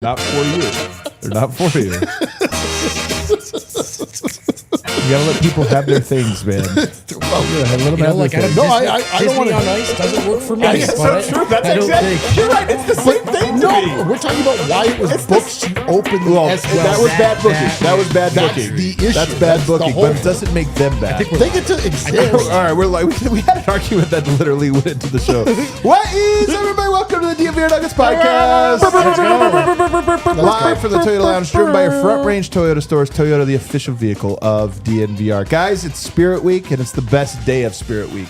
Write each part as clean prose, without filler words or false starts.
Not for you. They're not for you. You gotta let people have their things, man. Let them have their things. No, I don't want to. On Ice doesn't work for me. That's so true. That's exactly. You're right. It's the same thing. No, we're talking about why it was booked to open the that was bad booking. That was bad booking. The issue. That's bad booking, but it doesn't make them bad. They get to exist. All right, we had an argument that literally went into the show. What is everybody? Welcome to the DNVR Nuggets podcast. Live from the Toyota Lounge, driven by your Front Range Toyota stores. Toyota, the official vehicle of DNVR. Guys, it's Spirit Week, and it's the best day of Spirit Week.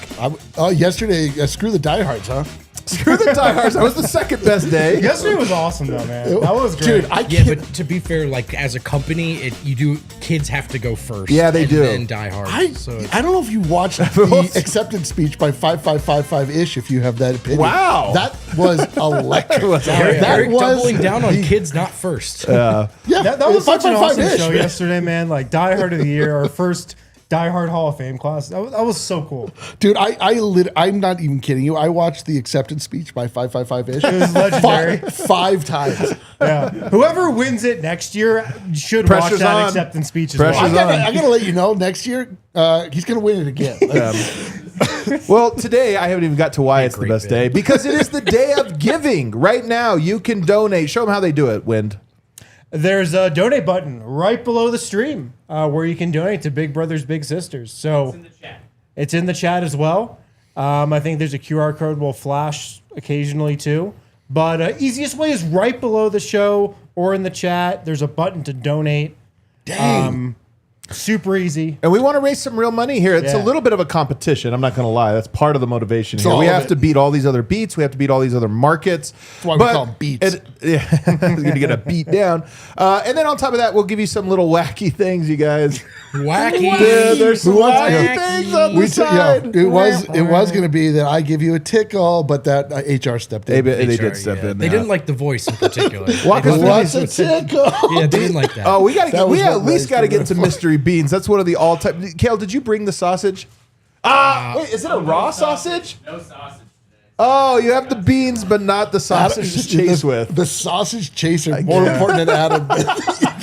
Yesterday, screw the diehards, huh? Screw the diehards. That was the second best day. Yesterday was awesome, though, man. That was great. Dude, but to be fair, like as a company, kids have to go first. Yeah, they do. And Die Hard. I don't know if you watched the acceptance speech by 5555-ish, if you have that opinion. Wow. That was electric. Eric doubling down on kids not first. Yeah, that was such an awesome 555-ish, show man. yesterday, man. Like Die Hard of the Year, our first Die Hard Hall of Fame class. That was so cool. Dude, I'm not even kidding you. I watched the acceptance speech by 555-ish. It was legendary. Five times. Yeah. Whoever wins it next year should Pressure's watch that on. acceptance speech as Pressure's well. on. I gotta let you know, next year, he's gonna win it again. Well, today I haven't even got to why it's the best day, because it is the day of giving. Right now, you can donate. Show them how they do it, Wind. There's a donate button right below the stream where you can donate to Big Brothers Big Sisters. So it's in the chat. It's in the chat as well. I think there's a QR code we'll flash occasionally too. But easiest way is right below the show or in the chat. There's a button to donate. Dang. Super easy. And we want to raise some real money here. It's a Yeah. little bit of a competition. I'm not going to lie. That's part of the motivation here. all We of have it. to beat all these other beats. We have to beat all these other markets. That's why we call them beats. Yeah, it's going to get a beat down. And then on top of that, we'll give you some little wacky things, you guys. Wacky. Yeah, there's some Who wants- wacky yeah. things on the side. it was going to be that I give you a tickle, but that HR stepped in. They HR, did step in. They didn't like the voice in particular. Walk us through What's a these- tickle? Yeah, they didn't like that. Oh, we That was at what least got to Meister get some did. mystery beans. That's one of the all-time. Kale, did you bring the sausage? Wait, is it a raw sausage? No sausage today. Oh, you have the beans, but not the sausage to chase with. The sausage chaser, more important than Adam.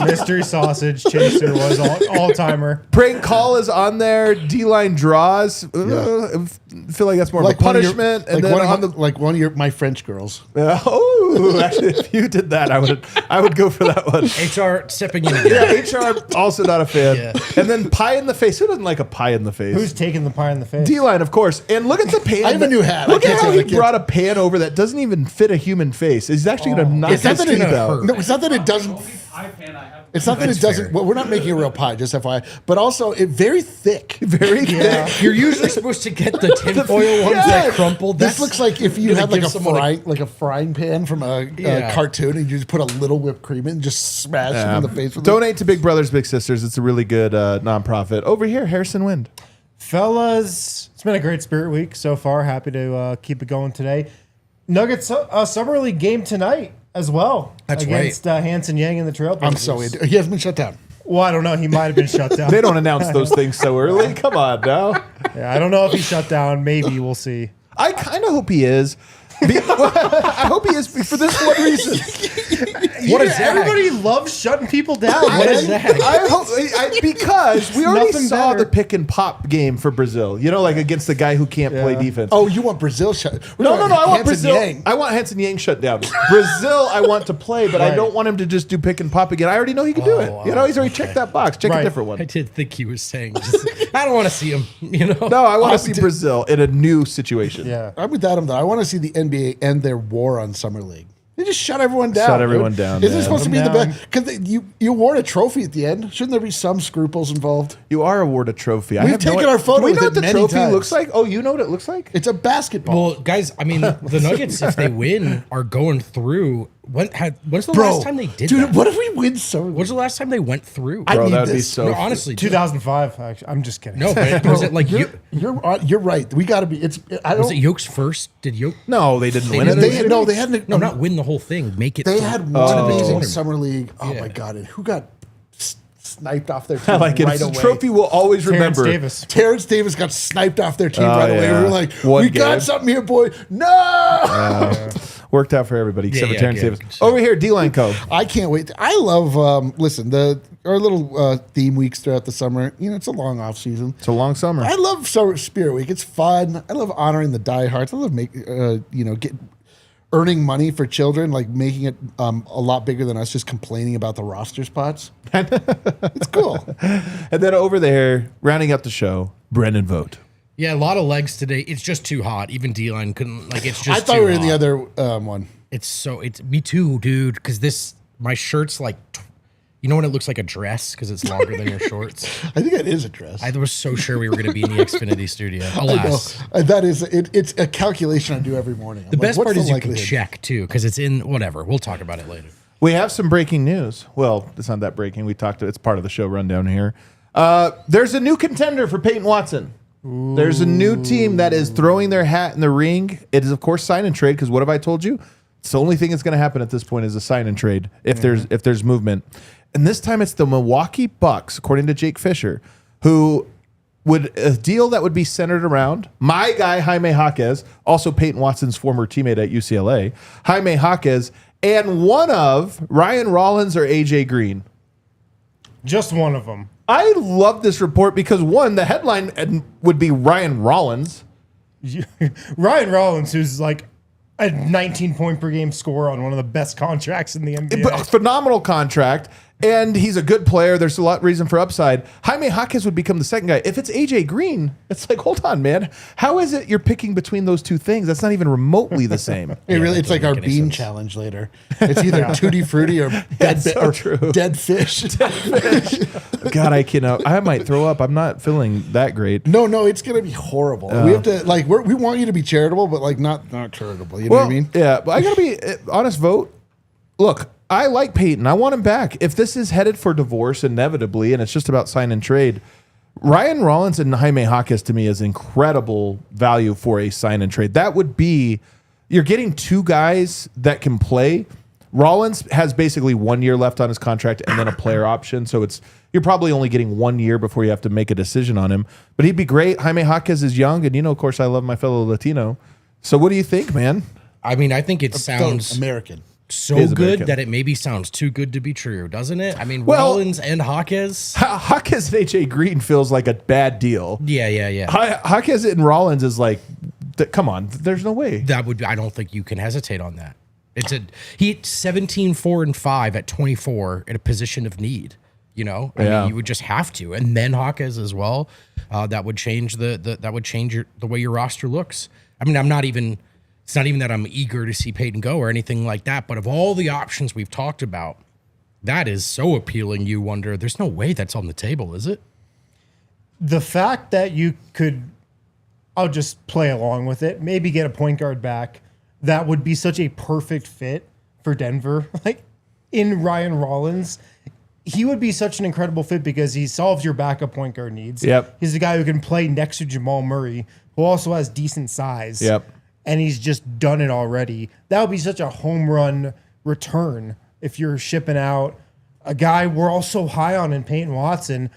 Mystery Sausage Chaser was all-timer. Prank call is on there. D-line draws. I feel like that's more of a punishment. And then on the one of my French girls. actually, if you did that, I would go for that one. HR stepping in again. Yeah, HR also not a fan. Yeah. And then pie in the face. Who doesn't like a pie in the face? Who's taking the pie in the face? D-line, of course. And look at the pan. I have a new hat. Look I can't at how say he that kid- brought a pan over that doesn't even fit a human face. He's actually going to knock It's not his that it teeth out. No, it's not that it doesn't. Pie pan I have. It's not that it doesn't. Well, we're not making a real pie, just FYI. But also, it very thick. Very thick. You're usually supposed to get the tinfoil ones that crumple. This looks like if you gonna had like give a someone frying pan from a cartoon, and you just put a little whipped cream in and just smash it in the face with it. Donate to Big Brothers Big Sisters. It's a really good nonprofit. Over here, Harrison Wind. Fellas, it's been a great Spirit Week so far. Happy to keep it going today. Nuggets Summer League game tonight as well. That's against Hanson Yang and the Trailblazers. I'm so into. He hasn't been shut down. Well, I don't know. He might have been shut down. They don't announce those things so early. Come on now. Yeah, I don't know if he's shut down. Maybe we'll see. I kind of hope he is. I hope he is for this one reason. What is that? Everybody loves shutting people down. What is that? I hope because we already Nothing saw better. the pick and pop game for Brazil. You know, like against the guy who can't play defense. Oh, you want Brazil shut? No, I want Hanson Brazil. Yang. I want Hanson Yang shut down. Brazil, I want to play, but I Right. don't want him to just do pick and pop again. I already know he can do it. You know, he's already checked that box. Check a Right. different I one. did think he was saying, I don't want to see him, you know? No, I want to see Brazil in a new situation. Yeah. I'm with Adam though. I want to see the NBA end their war on Summer League. They just shut everyone down. Shut everyone dude. down, Isn't man. it supposed to be Shut the them best? Because you award a trophy at the end. Shouldn't there be some scruples involved? You are awarded a trophy. We've taken our photo Do we with know it what the many trophy times. looks like? Oh, you know what it looks like? It's a basketball. Well, guys, I mean, the Nuggets, if they win, are going through When's the last time they did that? What if we win summer? When's the last time they went through? Bro, that would be this. so. No, honestly, 2005. Actually, I'm just kidding. No, but was it like You're right. We got to be. was it Yoke's first? Did Yoke? No, they didn't win didn't. it. They hadn't. No, not win the whole thing. Make it. They through. had one amazing tournament. summer league. Oh my god! And who got sniped off their team I like it. right It's a away? trophy we'll always Terrence remember. Davis. Terrence Davis got sniped off their team right away. yeah. We were like, One we game. got something here, boy. No. Worked out for everybody except for Terrence good. Davis. Over here, D-Line Co. I can't wait. I love. Listen, our little theme weeks throughout the summer. You know, it's a long off season. It's a long summer. I love Spirit Week. It's fun. I love honoring the diehards. I love earning money for children, like making it a lot bigger than us just complaining about the roster spots. It's cool. And then over there, rounding up the show, Brendan Vogt. Yeah, a lot of legs today. It's just too hot. Even D-line couldn't It's just. I thought too we were in the hot. other one. It's me too, dude. Because my shirt's like, you know when it looks like a dress because it's longer than your shorts. I think that is a dress. I was so sure we were going to be in the Xfinity studio. Alas, That is it's a calculation I do every morning. I'm the like, best what's part the is you can likelihood? check too because it's in whatever. We'll talk about it later. We have some breaking news. Well, it's not that breaking. We talked. It's part of the show rundown here. There's a new contender for Peyton Watson. There's a new team that is throwing their hat in the ring. It is, of course, sign and trade. Because what have I told you? It's the only thing that's going to happen at this point is a sign and trade if there's movement. And this time it's the Milwaukee Bucks, according to Jake Fisher, who a deal that would be centered around my guy Jaime Jaquez, also Peyton Watson's former teammate at UCLA, Jaime Jaquez, and one of Ryan Rollins or AJ Green. Just one of them. I love this report because one, the headline would be Ryan Rollins. Ryan Rollins, who's like a 19 point per game scorer on one of the best contracts in the NBA. But a phenomenal contract, and he's a good player. There's a lot of reason for upside. Jaime Jaquez would become the second guy. If it's AJ Green, it's like, hold on, man. How is it you're picking between those two things? That's not even remotely the same. It's like our make any bean sense. challenge later. It's either Tutti Frutti or dead fish. God, I might throw up. I'm not feeling that great. No, it's gonna be horrible. We have to we want you to be charitable, but like not charitable. You know what I mean? Yeah, but I gotta be honest. Vote. Look, I like Peyton. I want him back. If this is headed for divorce inevitably, and it's just about sign and trade, Ryan Rollins and Jaime Jaquez to me is incredible value for a sign and trade. That would be, you're getting two guys that can play. Rollins has basically 1 year left on his contract and then a player option. So you're probably only getting 1 year before you have to make a decision on him. But he'd be great. Jaime Jaquez is young, and of course, I love my fellow Latino. So what do you think, man? I mean, I think it sounds American. so is good American. that it maybe sounds too good to be true, doesn't it? I mean, Well- Rollins and Jaquez. Jaquez and AJ Green feels like a bad deal. Yeah. Jaquez and Rollins is like, come on, there's no way. That would be, I don't think you can hesitate on that. He hit 17, 4, and 5 at 24 in a position of need. I mean, you would just have to, and then Jaquez as well. That would change the way your roster looks. I mean, it's not even that I'm eager to see Peyton go or anything like that, but of all the options we've talked about, that is so appealing. You wonder, there's no way that's on the table, is it? The fact that you could, I'll just play along with it, maybe get a point guard back, that would be such a perfect fit for Denver. Like in Ryan Rollins, he would be such an incredible fit because he solves your backup point guard needs. Yep. He's a guy who can play next to Jamal Murray, who also has decent size. Yep. And he's just done it already. That would be such a home run return if you're shipping out a guy we're all so high on in Peyton Watson.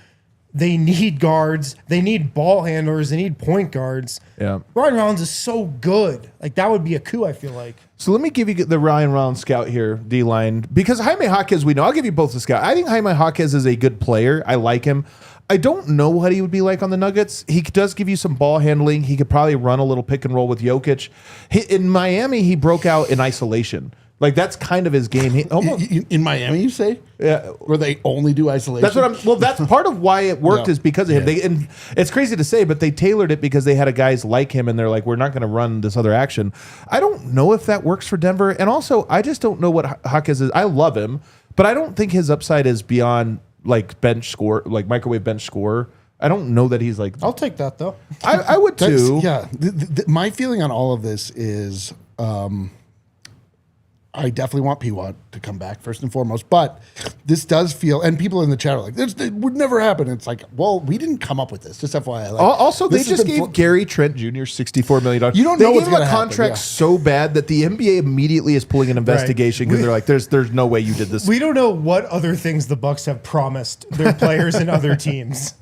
They need guards. They need ball handlers. They need point guards. Yeah. Ryan Rollins is so good. Like, that would be a coup, I feel like. So let me give you the Ryan Rollins scout here, D-line. Because Jaime Jaquez, we know. I'll give you both the scout. I think Jaime Jaquez is a good player. I like him. I don't know what he would be like on the Nuggets. He does give you some ball handling. He could probably run a little pick and roll with Jokic. In Miami, he broke out in isolation. Like, that's kind of his game. In Miami, you say? Yeah. Where they only do isolation? That's what well, that's part of why it worked No. is because of him. And it's crazy to say, but they tailored it because they had guys like him, and they're like, we're not going to run this other action. I don't know if that works for Denver. And also, I just don't know what Jaquez is. I love him, but I don't think his upside is beyond like bench score, like microwave bench score. I don't know that he's like. I'll take that, though. I would too. Yeah. My feeling on all of this is I definitely want Pwat to come back first and foremost. But this does feel, and people in the chat are like, "This it would never happen." It's like, well, we didn't come up with this. Just FYI. Like, Also, they this has just been gave Gary Trent Jr. $64 million. You don't they know gave what's him a gonna happen, contract yeah. so bad that the NBA immediately is pulling an investigation because they're like, "There's no way you did this." We don't know what other things the Bucks have promised their players and other teams.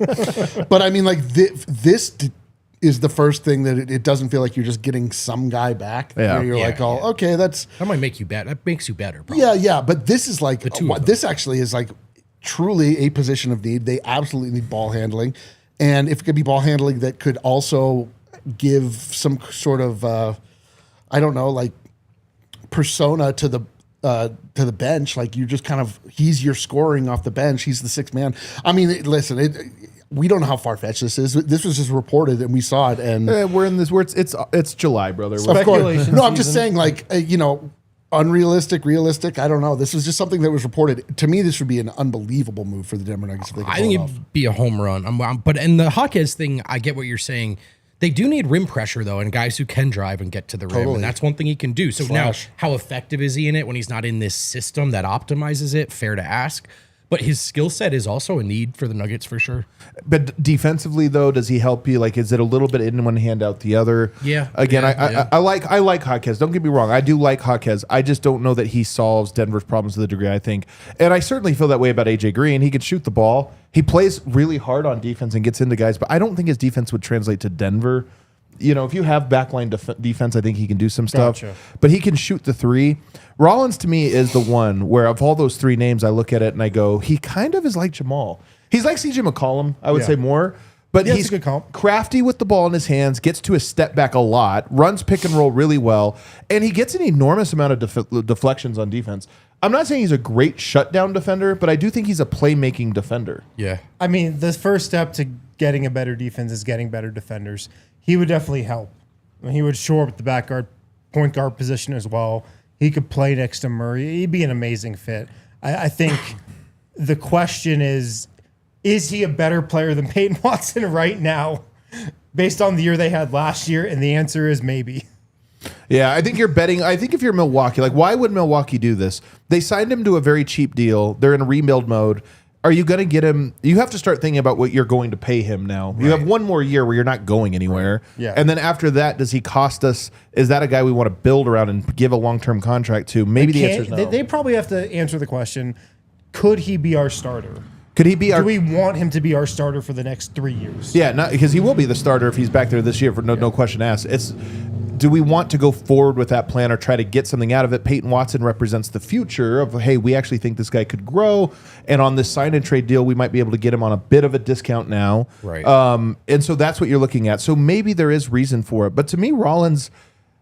But I mean, like this is the first thing that it doesn't feel like you're just getting some guy back. Yeah. Where you're like, oh, okay, that's That might make you better. That makes you better. Probably. yeah. But this is like two of them. this actually is like truly a position of need. They absolutely need ball handling, and if it could be ball handling that could also give some sort of I don't know, like persona to the bench. Like you just kind of he's your scoring off the bench. He's the sixth man. I mean, listen. We don't know how far fetched this is. This was just reported, and we saw it. And we're in this. Where it's July, brother. of course, Speculation no. I'm just season. saying, like unrealistic, realistic. I don't know. This was just something that was reported. To me, this would be an unbelievable move for the Denver Nuggets if they could I think pull it off. it'd be a home run. But in the Jaquez thing, I get what you're saying. They do need rim pressure though, and guys who can drive and get to the rim, Totally. and that's one thing he can do. So Flash. now, how effective is he in it when he's not in this system that optimizes it? Fair to ask. But his skill set is also a need for the Nuggets for sure. But defensively, though, does he help you? Like, is it a little bit in one hand out the other? Yeah. Again, Yeah. I like Jaquez. Don't get me wrong. I do like Jaquez. I just don't know that he solves Denver's problems to the degree I think. And I certainly feel that way about AJ Green. He can shoot the ball. He plays really hard on defense and gets into guys. But I don't think his defense would translate to Denver. You know, if you have backline defense, I think he can do some stuff. Gotcha. But he can shoot the three. Rollins, to me, is the one where of all those three names, I look at it and I go, he kind of is like Jamal. He's like CJ McCollum, I would Yeah. say more. But Yeah, it's he's a good comp. crafty with the ball in his hands, gets to a step back a lot, runs pick and roll really well, and he gets an enormous amount of deflections on defense. I'm not saying he's a great shutdown defender, but I do think he's a playmaking defender. Yeah. I mean, the first step to getting a better defense is getting better defenders. He would definitely help. I mean, he would shore up the back guard, point guard position as well. He could play next to Murray. He'd be an amazing fit. I think the question is he a better player than Peyton Watson right now based on the year they had last year? And the answer is maybe. Yeah, I think you're betting. I think if you're Milwaukee, like, why would Milwaukee do this? They signed him to a very cheap deal. They're in rebuild mode. Are you going to get him? You have to start thinking about what you're going to pay him now. You have one more year where you're not going anywhere. Yeah. And then after that, does he cost us? Is that a guy we want to build around and give a long-term contract to? Maybe the answer is no. They probably have to answer the question, could he be our starter? Could he be our? Do we want him to be our starter for the next 3 years? Yeah, not because he will be the starter if he's back there this year. For no question asked. It's. Do we want to go forward with that plan or try to get something out of it? Peyton Watson represents the future of, hey, we actually think this guy could grow. And on this sign and trade deal, we might be able to get him on a bit of a discount now. Right. And so that's what you're looking at. So maybe there is reason for it. But to me, Rollins,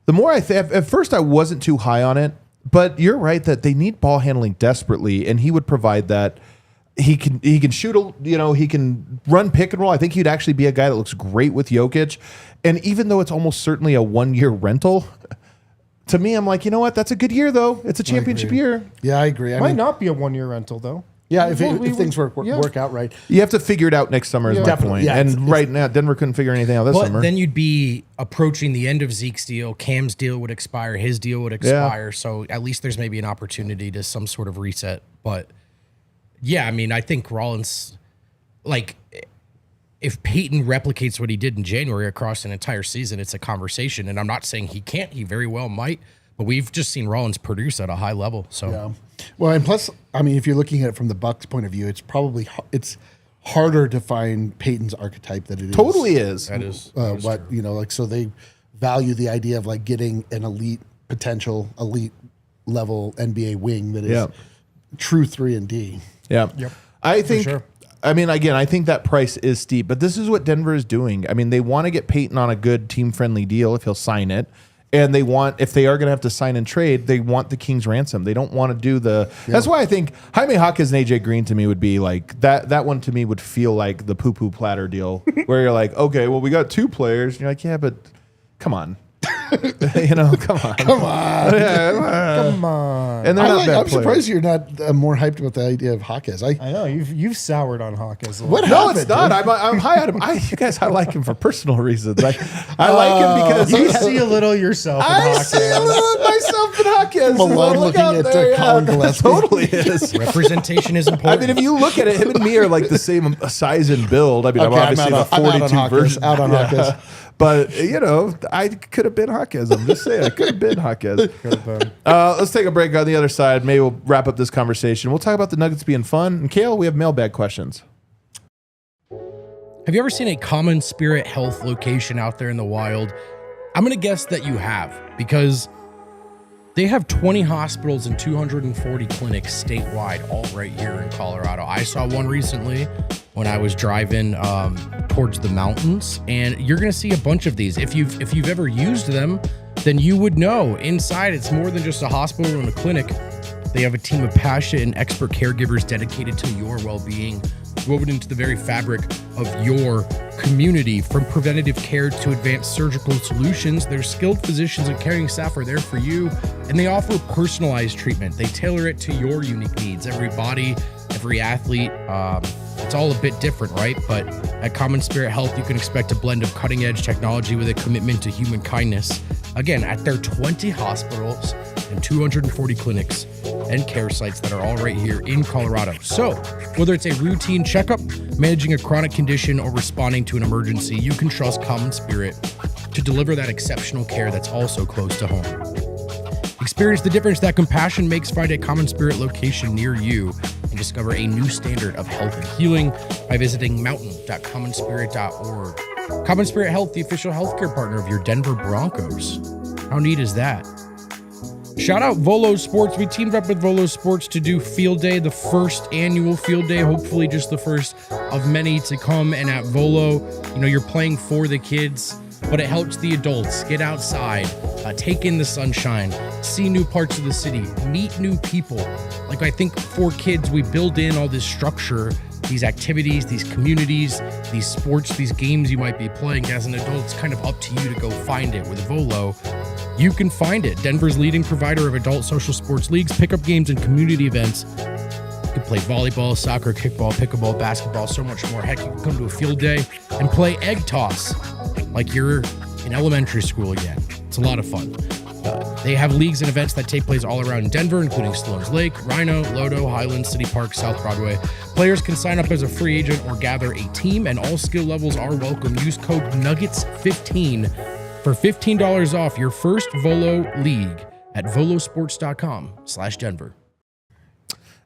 the more at first I wasn't too high on it, but you're right that they need ball handling desperately. And he would provide that. He can shoot, he can run pick and roll. I think he'd actually be a guy that looks great with Jokic. And even though it's almost certainly a 1 year rental, to me, I'm like, you know what? That's a good year, though. It's a championship year. Yeah, I agree. I Might mean, not be a 1 year rental, though. yeah, if we things would- work out right. You have to figure it out next summer, is my Definitely, point. yeah, And it's- right now, Denver couldn't figure anything out this But summer. then you'd be approaching the end of Zeke's deal. Cam's deal would expire. His deal would expire. So at least there's maybe an opportunity to some sort of reset. But yeah, I mean, I think Rollins, like, if Peyton replicates what he did in January across an entire season, it's a conversation. And I'm not saying he can't. He very well might. But we've just seen Rollins produce at a high level. So Yeah. Well, and plus, I mean, if you're looking at it from the Bucks' point of view, it's probably it's harder to find Peyton's archetype than it is. Totally is. that is So they value the idea of like getting an elite level NBA wing that is Yeah. true 3 and D. Yeah. Yep. I think, sure. I mean, again, I think that price is steep, but this is what Denver is doing. I mean, they want to get Peyton on a good team friendly deal if he'll sign it. And they want, if they are going to have to sign and trade, they want the King's ransom. They don't want to do the. Yeah. That's why I think Jaime Jaquez and AJ Green to me would be like that. That one to me would feel like the poo poo platter deal, where you're like, okay, well, we got 2 players. And you're like, yeah, but come on. Come on. Come on. Come on. And they're not bad I'm players. surprised you're not more hyped about the idea of Jaquez. I know you've soured on Jaquez. What No, happened, it's not. dude? I'm high on him. I like him for personal reasons. I like him because You see a little yourself in I Jaquez. see a little of myself in Jaquez. Malone Look looking out at there, Colin Gillespie. Totally is. Representation is I important. mean, if you look at it, him and me are like the same size and build. I mean, I'm Okay, obviously I'm the out on 42 Jaquez. version. Out on Jaquez. But, I could have been Jaquez. I'm just saying, I could have been Jaquez. Let's take a break on the other side. Maybe we'll wrap up this conversation. We'll talk about the Nuggets being fun. And Kale, we have mailbag questions. Have you ever seen a Common Spirit Health location out there in the wild? I'm going to guess that you have, because they have 20 hospitals and 240 clinics statewide, all right here in Colorado. I saw one recently when I was driving towards the mountains, and you're going to see a bunch of these. If you've ever used them, then you would know. Inside, it's more than just a hospital and a clinic. They have a team of passionate and expert caregivers dedicated to your well-being, woven into the very fabric of your community. From preventative care to advanced surgical solutions, their skilled physicians and caring staff are there for you, and they offer personalized treatment. They tailor it to your unique needs. Every body, every athlete, it's all a bit different, right? But at Common Spirit Health, you can expect a blend of cutting-edge technology with a commitment to human kindness. Again, at their 20 hospitals and 240 clinics and care sites that are all right here in Colorado. So, whether it's a routine checkup, managing a chronic condition, or responding to an emergency, you can trust Common Spirit to deliver that exceptional care that's also close to home. Experience the difference that compassion makes. Find a Common Spirit location near you and discover a new standard of health and healing by visiting mountain.commonspirit.org. Common Spirit Health, the official healthcare partner of your Denver Broncos. How neat is that? Shout out Volo Sports. We teamed up with Volo Sports to do Field Day, the first annual Field Day, hopefully just the first of many to come. And at Volo, you're playing for the kids, but it helps the adults get outside, take in the sunshine, see new parts of the city, meet new people. Like, I think for kids, we build in all this structure, these activities, these communities, these sports, these games you might be playing. As an adult, it's kind of up to you to go find it. With Volo, you can find it. Denver's leading provider of adult social sports leagues, pickup games, and community events. You can play volleyball, soccer, kickball, pickleball, basketball, so much more. Heck, you can come to a field day and play egg toss like you're in elementary school again. It's a lot of fun. They have leagues and events that take place all around Denver, including Sloan's Lake, Rhino, Lodo, Highlands, City Park, South Broadway. Players can sign up as a free agent or gather a team, and all skill levels are welcome. Use code NUGGETS15 for $15 off your first Volo league at volosports.com/Denver.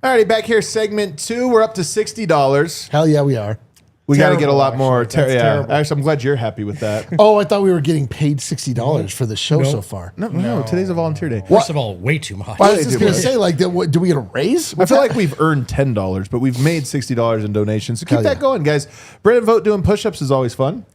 All righty, back here, segment 2. We're up to $60. Hell yeah, we are. We got to get a lot Terrible, more. actually. That's terrible. Actually, I'm glad you're happy with that. Oh, I thought we were getting paid $60 for the show so far. No, today's a volunteer day. First of all, way too much. Well, I was just do going to we? say, like, do we get a raise? I feel like we've earned $10, but we've made $60 in donations. So keep Hell that yeah. going, guys. Brandon Vogt doing push-ups is always fun.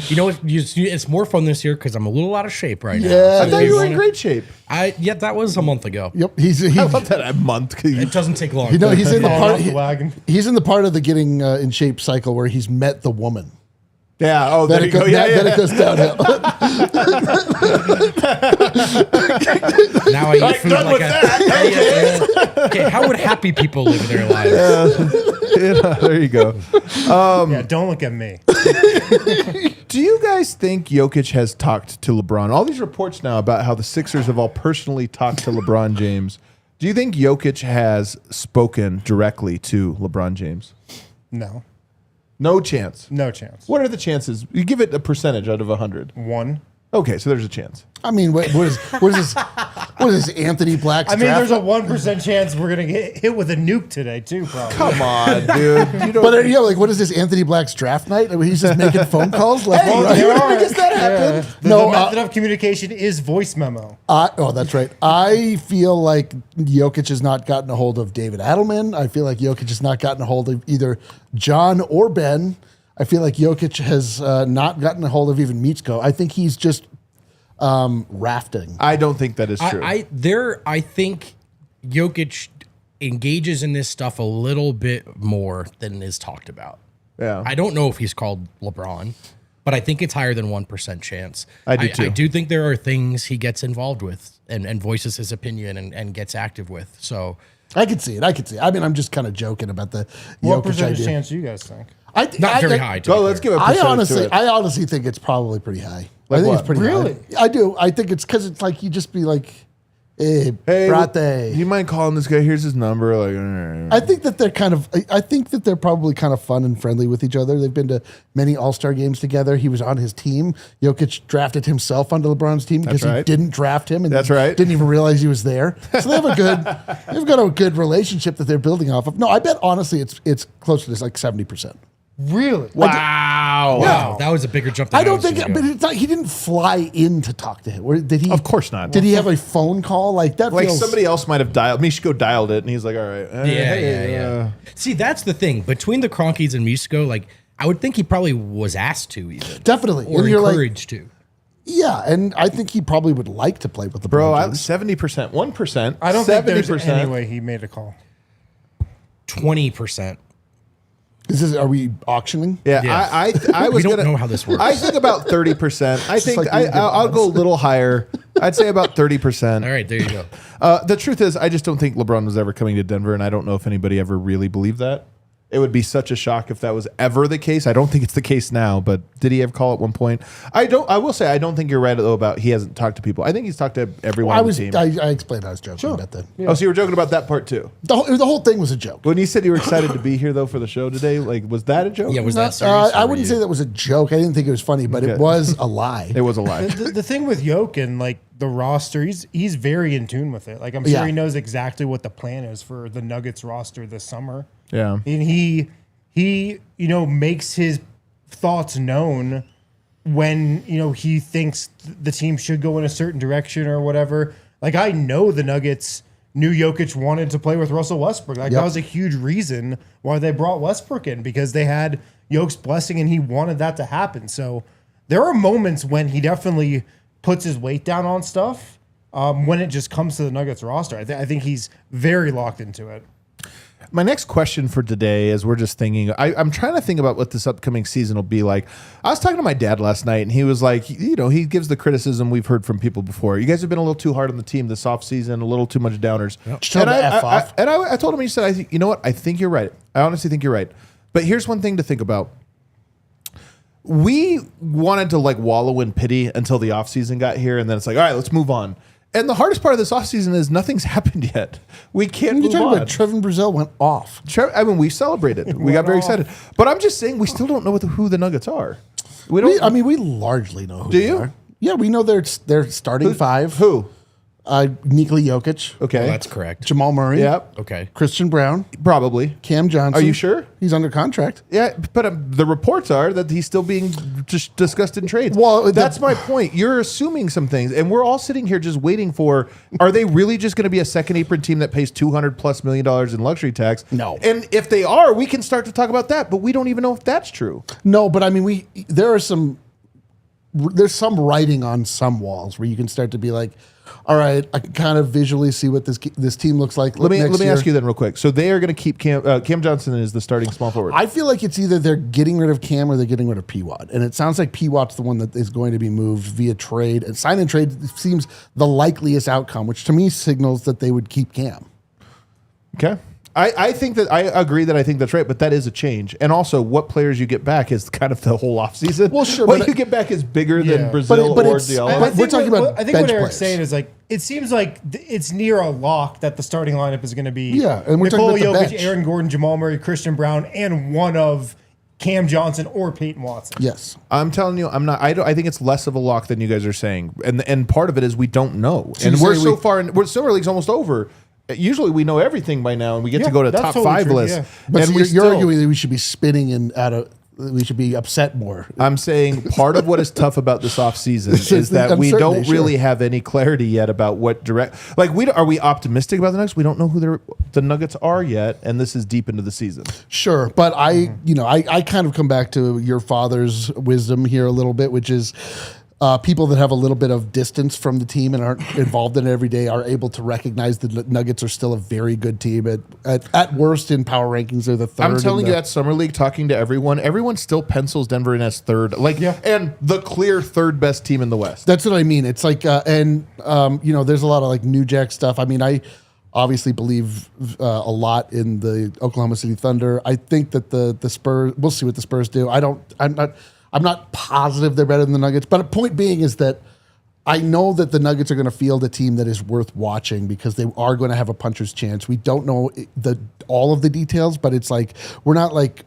You know what? It's more fun this year because I'm a little out of shape right now. Yeah. I thought you were in great shape. That was a month ago. Yep, I love that a month. It doesn't take long. he's in the Falling part. off the wagon. He's in the part of the getting in shape cycle where he's met the woman. Yeah. Oh, there Then you go. then it goes downhill. Now I eat food done like with that. Okay, how would happy people live their lives? There you go. Yeah, don't look at me. Do you guys think Jokic has talked to LeBron? All these reports now about how the Sixers have all personally talked to LeBron James. Do you think Jokic has spoken directly to LeBron James? No, No chance. no chance. What are the chances? You give it a percentage out of 100. 1. Okay, so there's a chance. I mean, what is this Anthony Black's I mean, draft? there's a 1% chance we're gonna get hit with a nuke today too. Probably. Come on, dude. You don't. But like, what is this Anthony Black's draft night? I mean, he's just making phone calls left and right. there I are. guess that happened. The No, method of communication is voice memo. Oh, that's right. I feel like Jokic has not gotten a hold of David Adelman. I feel like Jokic has not gotten a hold of either John or Ben. I feel like Jokic has not gotten a hold of even Mitsko. I think he's just rafting. I don't think that is true. I think Jokic engages in this stuff a little bit more than is talked about. yeah. I don't know if he's called LeBron, but I think it's higher than 1% chance. I do too. I do think there are things he gets involved with and voices his opinion and gets active with. So I could see it. I mean, I'm just kind of joking about the What Jokic percentage idea. chance do you guys think? not very high. Go, let's give a percentage to it. I honestly think it's probably pretty high. Like I think what? it's pretty Really? high. I do. I think it's because it's like you just be like, hey, Hey, brate. you mind calling this guy? Here's his number. Like, I think that they're I think that they're probably kind of fun and friendly with each other. They've been to many All-Star games together. He was on his team. Jokic drafted himself onto LeBron's team because he right. didn't draft him and That's right. didn't even realize he was there. So they've got a good relationship that they're building off of. No, I bet honestly it's closer to like 70%. Really? wow. Wow, that was a bigger jump than I don't was think, gonna but go. it's not, he didn't fly in to talk to him. Or did he? Of course not. Did he have a phone call like that? Like feels, somebody else might have dialed. Mischko dialed it, and he's like, "All right, Yeah. See, that's the thing. Between the Cronkies and Mischko, like, I would think he probably was asked to even. Definitely. Or And you're like, encouraged to. yeah, and I think he probably would like to play with the Bro, James. 70%, 1%. I don't think there's 70%. any way he made a call. 20%. Are we auctioning? Yeah, Yeah. I was We don't gonna, know how this works. I think about 30%. I think like we did I'll go a little higher. I'd say about 30%. All right, there you go. The truth is, I just don't think LeBron was ever coming to Denver, and I don't know if anybody ever really believed that. It would be such a shock if that was ever the case. I don't think it's the case now, but did he ever call at one point? I will say I don't think you're right though about he hasn't talked to people. I think he's talked to everyone on the team. I explained I was joking about that. Oh, so you were joking about that part too? The whole thing was a joke. When you said you were excited to be here though for the show today, like was that a joke? Yeah, was that serious? I or wouldn't were say you- that was a joke. I didn't think it was funny, but Okay. it was a lie. It was a lie. The thing with Jokic and like the roster, he's very in tune with it. Like I'm sure Yeah. he knows exactly what the plan is for the Nuggets roster this summer. Yeah. And he makes his thoughts known when he thinks the team should go in a certain direction or whatever. Like I know the Nuggets knew Jokic wanted to play with Russell Westbrook. Like Yep. that was a huge reason why they brought Westbrook in, because they had Jokic's blessing and he wanted that to happen. So there are moments when he definitely puts his weight down on stuff when it just comes to the Nuggets roster. I think he's very locked into it. My next question for today is we're just thinking, I'm trying to think about what this upcoming season will be like. I was talking to my dad last night and he was like, he gives the criticism we've heard from people before. You guys have been a little too hard on the team this offseason, a little too much downers. Tell And him to F off. I told him, he said, you know what? I think you're right. I honestly think you're right. But here's one thing to think about. We wanted to like wallow in pity until the offseason got here. And then it's like, all right, let's move on. And the hardest part of this offseason is nothing's happened yet. We can't You're move talking on. about Trevin Brazil went off. I mean, we celebrated. We got very excited. But I'm just saying, we still don't know who the Nuggets are. We don't. We largely know who Do they you? are. Yeah, we know they're starting five. Who? Nikola Jokic. Okay. Well, that's correct. Jamal Murray. Yep. Okay. Christian Brown. Probably. Cam Johnson. Are you sure? He's under contract. Yeah, but the reports are that he's still being just discussed in trades. Well, that's my point. You're assuming some things, and we're all sitting here just waiting for. Are they really just going to be a second apron team that pays $200+ million in luxury tax? No. And if they are, we can start to talk about that. But we don't even know if that's true. No, but I mean, there's some writing on some walls where you can start to be like, all right, I can kind of visually see what this team looks like. Let me next year. ask you then real quick. So they are going to keep Cam Johnson is the starting small forward. I feel like it's either they're getting rid of Cam or they're getting rid of Pwat. And it sounds like Pwat's the one that is going to be moved via trade. And sign and trade seems the likeliest outcome, which to me signals that they would keep Cam. Okay. I think that I agree that I think that's right, but that is a change. And also, what players you get back is kind of the whole offseason. Well, sure, What but you get back is bigger Yeah. than Brazil But or it's- Diallo. But we're talking about I think bench what Eric's players. saying is like it seems like it's near a lock that the starting lineup is going to be Yeah, and we're talking Nikola about the Jokic, bench. Aaron Gordon, Jamal Murray, Christian Brown, and one of Cam Johnson or Peyton Watson. Yes. I'm telling you, I'm not. I think it's less of a lock than you guys are saying, and part of it is we don't know, So and you we're say so far. We're summer league's almost over. Usually we know everything by now, and we get to go to that's top totally 5 true, lists. yeah. But And so we you're still- arguing that we should be spinning we should be upset more. I'm saying part of what is tough about this offseason It's is that we uncertainty, don't really sure. have any clarity yet about what direct. Like, are we optimistic about the Nuggets? We don't know who the Nuggets are yet, and this is deep into the season. Sure, but I kind of come back to your father's wisdom here a little bit, which is people that have a little bit of distance from the team and aren't involved in it every day are able to recognize the Nuggets are still a very good team. At worst, in power rankings, they're the third. I'm telling you, at Summer League, talking to everyone still pencils Denver in as third. And the clear third best team in the West. That's what I mean. It's like, there's a lot of like New Jack stuff. I mean, I obviously believe a lot in the Oklahoma City Thunder. I think that the Spurs, we'll see what the Spurs do. I'm not positive they're better than the Nuggets, but a point being is that I know that the Nuggets are going to field a team that is worth watching because they are going to have a puncher's chance. We don't know all of the details, but it's like we're not like,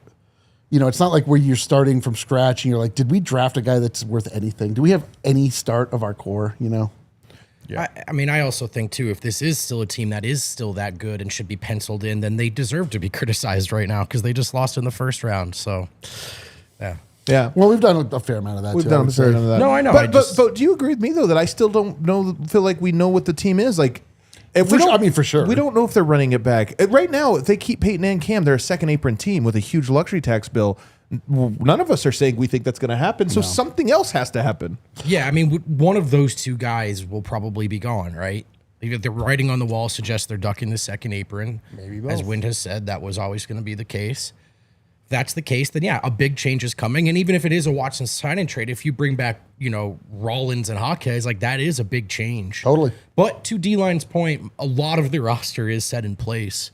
it's not like where you're starting from scratch and you're like, did we draft a guy that's worth anything? Do we have any start of our core? Yeah. I mean, I also think too, if this is still a team that is still that good and should be penciled in, then they deserve to be criticized right now because they just lost in the first round. So, yeah. Yeah. Well, we've done a fair amount of that. We've done a fair amount of that. No, I know. But do you agree with me though that I still don't feel like we know what the team is like? For sure. We don't know if they're running it back right now. If they keep Peyton and Cam, they're a second apron team with a huge luxury tax bill. None of us are saying we think that's going to happen. So something else has to happen. Yeah, I mean, one of those two guys will probably be gone, right? The writing on the wall suggests they're ducking the second apron. Maybe both. As Wind has said, that was always going to be the case. If that's the case, then yeah, a big change is coming. And even if it is a Watson sign-in trade, if you bring back, Rollins and Jaquez, like that is a big change. Totally. But to D-Line's point, a lot of the roster is set in place.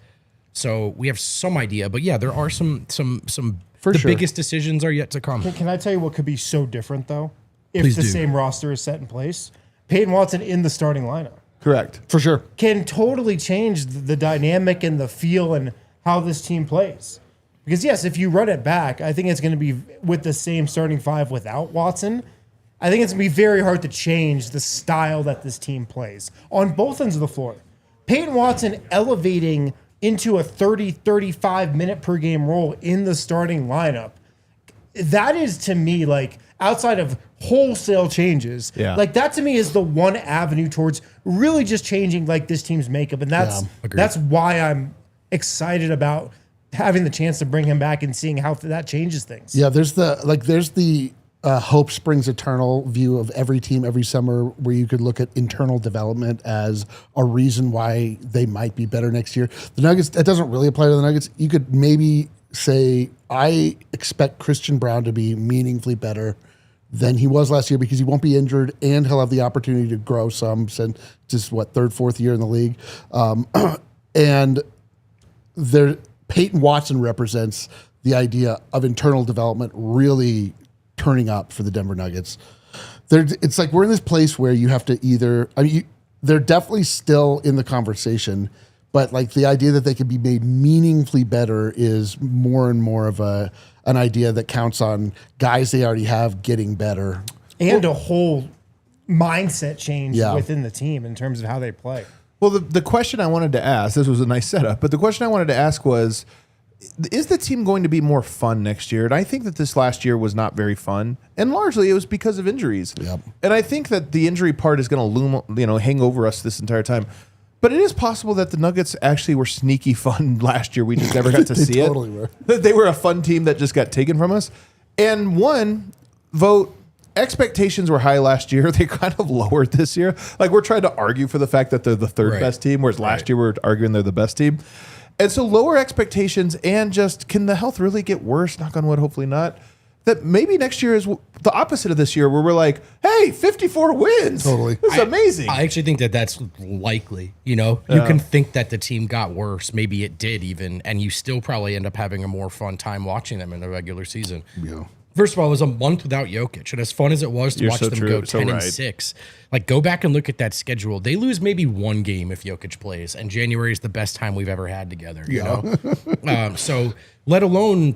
So we have some idea. But yeah, there are some biggest decisions are yet to come. Can I tell you what could be so different, though? If Please the do. same roster is set in place? Peyton Watson in the starting lineup. Correct. For sure. Can totally change the dynamic and the feel and how this team plays. Because, yes, if you run it back, I think it's going to be with the same starting five without Watson. I think it's going to be very hard to change the style that this team plays on both ends of the floor. Peyton Watson elevating into a 30, 35 minute per game role in the starting lineup. That is to me like outside of wholesale changes. Yeah. Like that to me is the one avenue towards really just changing like this team's makeup. And that's why I'm excited about having the chance to bring him back and seeing how that changes things. Yeah. There's the hope springs eternal view of every team every summer where you could look at internal development as a reason why they might be better next year. The Nuggets, that doesn't really apply to the Nuggets. You could maybe say, I expect Christian Brown to be meaningfully better than he was last year because he won't be injured and he'll have the opportunity to grow some since just third, fourth year in the league. And Peyton Watson represents the idea of internal development really turning up for the Denver Nuggets. It's like we're in this place where you have to they're definitely still in the conversation, but like the idea that they could be made meaningfully better is more and more of an idea that counts on guys they already have getting better. And a whole mindset change within the team in terms of how they play. Well, the question I wanted to ask, this was a nice setup, but the question I wanted to ask was, is the team going to be more fun next year? And I think that this last year was not very fun, and largely it was because of injuries. Yep. And I think that the injury part is going to loom, hang over us this entire time. But it is possible that the Nuggets actually were sneaky fun last year. We just never got to see it. Totally were. They were a fun team that just got taken from us. And expectations were high last year. They kind of lowered this year. Like we're trying to argue for the fact that they're the third best team, whereas last year we were arguing they're the best team. And so lower expectations and just can the health really get worse? Knock on wood, hopefully not. That maybe next year is the opposite of this year where we're like, hey, 54 wins. Totally. This is amazing. I actually think that that's likely. You can think that the team got worse. Maybe it did even. And you still probably end up having a more fun time watching them in the regular season. Yeah. First of all, it was a month without Jokic. And as fun as it was to watch them go 10-6, like go back and look at that schedule. They lose maybe one game if Jokic plays. And January is the best time we've ever had together. You know? So let alone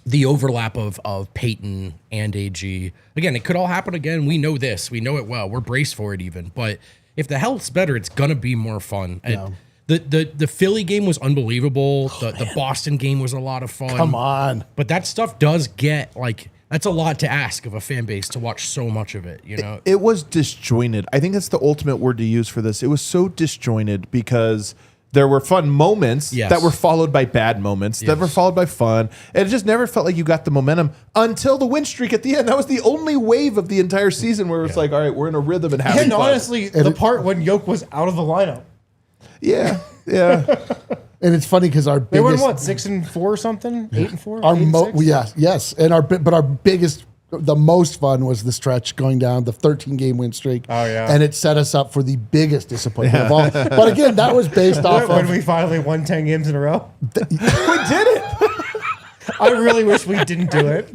the overlap of Peyton and AG. Again, it could all happen again. We know this. We know it well. We're braced for it even. But if the health's better, it's going to be more fun. Yeah. The Philly game was unbelievable. The Boston game was a lot of fun. Come on. But that stuff does get, like, that's a lot to ask of a fan base to watch so much of it, It was disjointed. I think that's the ultimate word to use for this. It was so disjointed because There were fun moments Yes. that were followed by bad moments that were followed by fun. And it just never felt like you got the momentum until the win streak at the end. That was the only wave of the entire season where it's like, all right, we're in a rhythm and having And fun. honestly, the part when Yoke was out of the lineup. Yeah. And it's funny because our They biggest, won what, 6-4 or something? 8-4? our 8-6? yes, and our biggest, the most fun was the stretch going down the 13-game win streak. Oh, yeah. And it set us up for the biggest disappointment of all. But again, that was based off When of we finally won 10 games in a row. We did it. I really wish we didn't do it.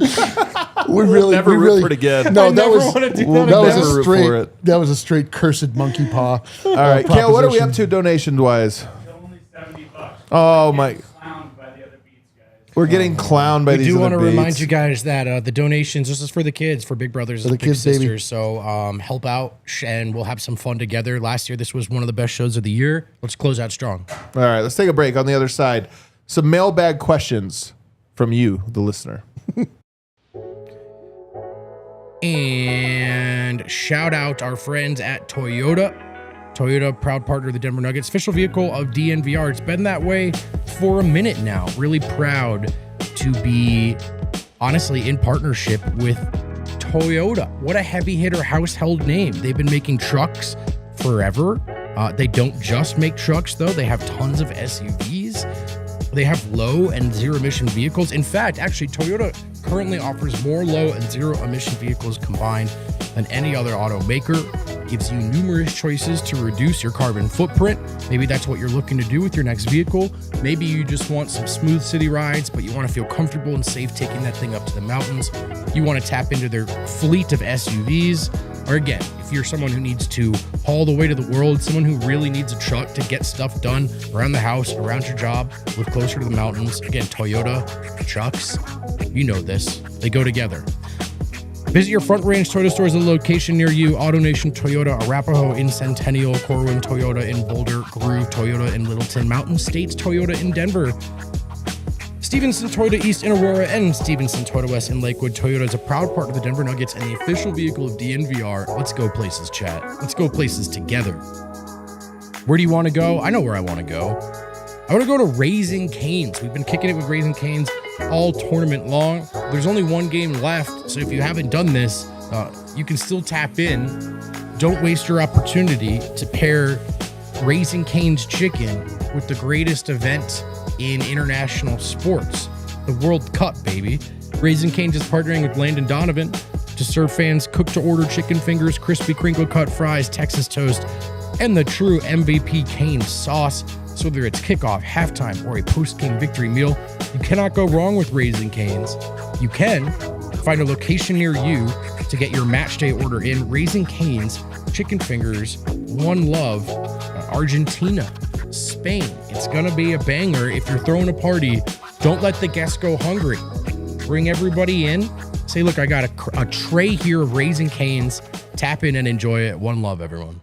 we really never we root really for it again. No, I that never was wanna do We'll that that was never a root for straight it. that was a straight cursed monkey paw. All right, Kale, what are we up to donation wise? Only $70. Oh my! Clowned by the other beats, guys. We're getting clowned by We these do other want to remind beats. you guys that the donations, this is for the kids, for Big Brothers and the Big kids, baby. Sisters. So help out, and we'll have some fun together. Last year, this was one of the best shows of the year. Let's close out strong. All right, let's take a break. On the other side, some mailbag questions from you, the listener. And shout out our friends at Toyota. Toyota, proud partner of the Denver Nuggets, official vehicle of DNVR. It's been that way for a minute now. Really proud to be, honestly, in partnership with Toyota. What a heavy hitter household name. They've been making trucks forever. They don't just make trucks, though. They have tons of SUVs. They have low and zero emission vehicles. In fact, actually, Toyota currently offers more low and zero emission vehicles combined than any other automaker. Gives you numerous choices to reduce your carbon footprint. Maybe that's what you're looking to do with your next vehicle. Maybe you just want some smooth city rides, but you want to feel comfortable and safe taking that thing up to the mountains. You want to tap into their fleet of SUVs. Or again, if you're someone who needs to haul the way to the world, someone who really needs a truck to get stuff done around the house, around your job, live closer to the mountains. Again, Toyota trucks, you know this, they go together. Visit your Front Range Toyota stores at a location near you. AutoNation Toyota, Arapahoe in Centennial, Corwin Toyota in Boulder, Groove Toyota in Littleton, Mountain States Toyota in Denver, Stevenson Toyota East in Aurora, and Stevenson Toyota West in Lakewood. Toyota is a proud partner of the Denver Nuggets and the official vehicle of DNVR. Let's go places, chat. Let's go places together. Where do you want to go? I know where I want to go. I want to go to Raising Cane's. We've been kicking it with Raising Cane's all tournament long. There's only one game left, so if you haven't done this, you can still tap in. Don't waste your opportunity to pair Raising Cane's chicken with the greatest event in international sports, the World Cup, baby. Raising Cane's is partnering with Landon Donovan to serve fans cooked-to-order chicken fingers, crispy crinkle-cut fries, Texas toast, and the true MVP Cane's sauce. So whether it's kickoff, halftime, or a post-game victory meal, you cannot go wrong with Raising Cane's. You can find a location near you to get your match day order in. Raising Cane's chicken fingers, One Love, Argentina, Spain. It's gonna be a banger. If you're throwing a party, don't let the guests go hungry. Bring everybody in. Say, look, I got a tray here of Raising Cane's. Tap in and enjoy it. One love, everyone.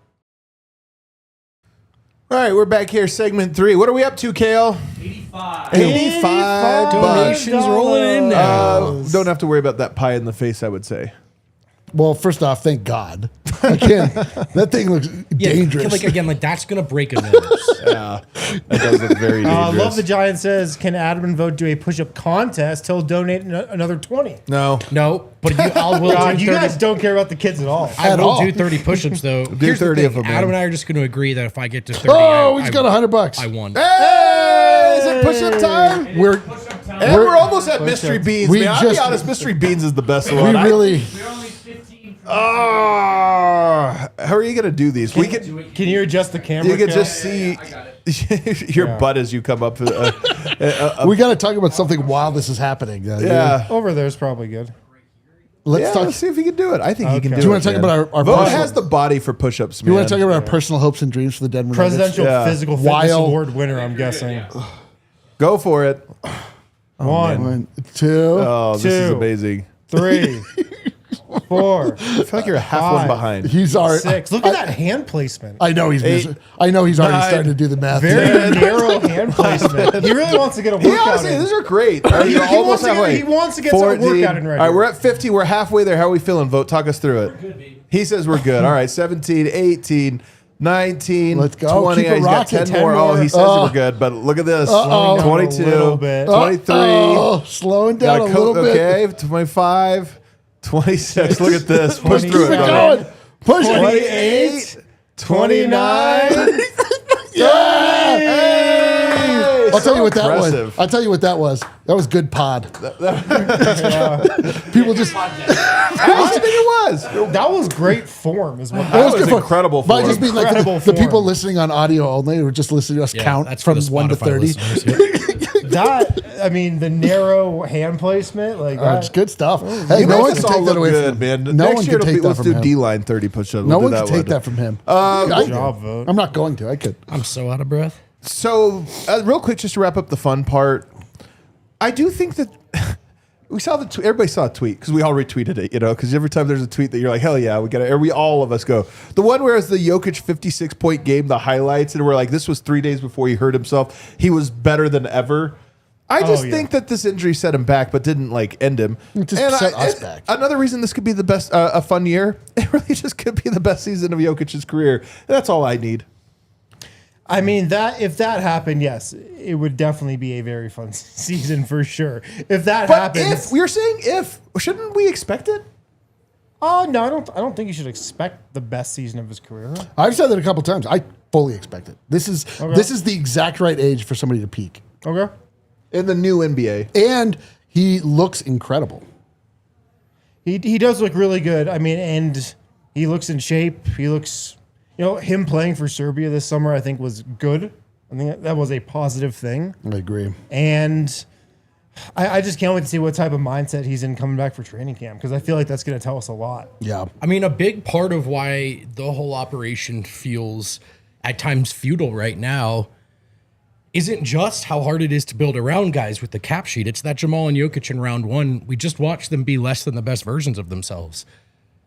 All right, we're back here, segment 3. What are we up to, Kale? 85. 85 Donations rolling in now. Don't have to worry about that pie in the face, I would say. Well, first off, thank God. Again, that thing looks dangerous. Like that's gonna break a nose. Yeah, that does look very dangerous. Love the Giant says, can Adam and Vote do a push-up contest? He'll donate another 20. No. No, but I will God, do you 30. guys don't care about the kids at all. I At will all. do 30 push-ups though. Do Here's 30 the of thing. them, Adam man. and I are just going to agree that if I get to 30, oh, he's got $100. I won. Hey, is it push-up time? We're Push-up time. And we're almost at Mystery Beans, We man. I'll be just- honest, Mystery Beans is the best we one. really. We're only 15. How are you going to do these? Can you adjust the camera? You can Kel? just see your butt as you come up. We got to talk about something while this is happening. Yeah. Over there is probably good. Let's talk. Let's see if he can do it. I think he can do it. Do you want to talk man. about our Vogt personal, has the body for push-ups, man. you want to talk about our personal hopes and dreams for the Denver Nuggets? Presidential Yeah. Physical Fitness While- Award winner, I'm guessing. Go for it. One, 1, 2. Oh, this is Two. amazing. 3, 4, I feel like you're a half one 5. behind. He's our. 6. Look at that hand placement. I know he's. Eight, I know he's already 9. starting to do the math. Very narrow hand placement. He really wants to get a He workout honestly, in. these are great. He You're wants almost to get- halfway. he wants to get some 14. workout in right All right, here. we're at 50. We're halfway there. How are we feeling? Vote. Talk us through it. He says we're good. All right, 17, 18, 19, Let's go. 20. Keep it He's got rocking. 10 10 more. Oh, more. he says we're good, but look at this. Uh-oh. 22, A little bit. 23. Oh, slowing down a little bit. Okay, 25, 26. Look at this. Push Keep through it it, brother. going. Push it. 28, 29. I'll tell you what that was. Impressive. I'll tell you what that was. That was good pod. People just. I think it was. That was great form, is what That was good for- incredible But I for just him. mean like Incredible the people form. listening on audio only who are just listening to us count that's for from the 1 to Spotify 30. listeners, yeah. that. I mean, the narrow hand placement, like that. It's good stuff. Hey, You no make one us can all take that look away good, from man. No Next one year can it'll take be, that let's from do him. D-line 30 push-ups. No We'll one do can take that from him. Job vote. I'm not going to. I could. I'm so out of breath. So, real quick, just to wrap up the fun part, I do think that we saw the tweet. Everybody saw a tweet because we all retweeted it, because every time there's a tweet that you're like, hell yeah, we got it. Or all of us go. The one where it's the Jokic 56-point game, the highlights, and we're like, this was 3 days before he hurt himself. He was better than ever. I just think that this injury set him back, but didn't end him. It just set us back. Another reason this could be the best, a fun year. It really just could be the best season of Jokic's career. That's all I need. I mean, that if that happened, yes, it would definitely be a very fun season for sure. If that But happens, we're saying shouldn't we expect it? oh no, I don't think you should expect the best season of his career. I've said that a couple times. I fully expect it. This is the exact right age for somebody to peak. Okay. In the new NBA. And he looks incredible. He does look really good. I mean, and he looks in shape. He looks, him playing for Serbia this summer, I think was good. I think that was a positive thing. I agree. And I just can't wait to see what type of mindset he's in coming back for training camp, because I feel like that's going to tell us a lot. Yeah. I mean, a big part of why the whole operation feels at times futile right now isn't just how hard it is to build around guys with the cap sheet. It's that Jamal and Jokic in round one, we just watched them be less than the best versions of themselves.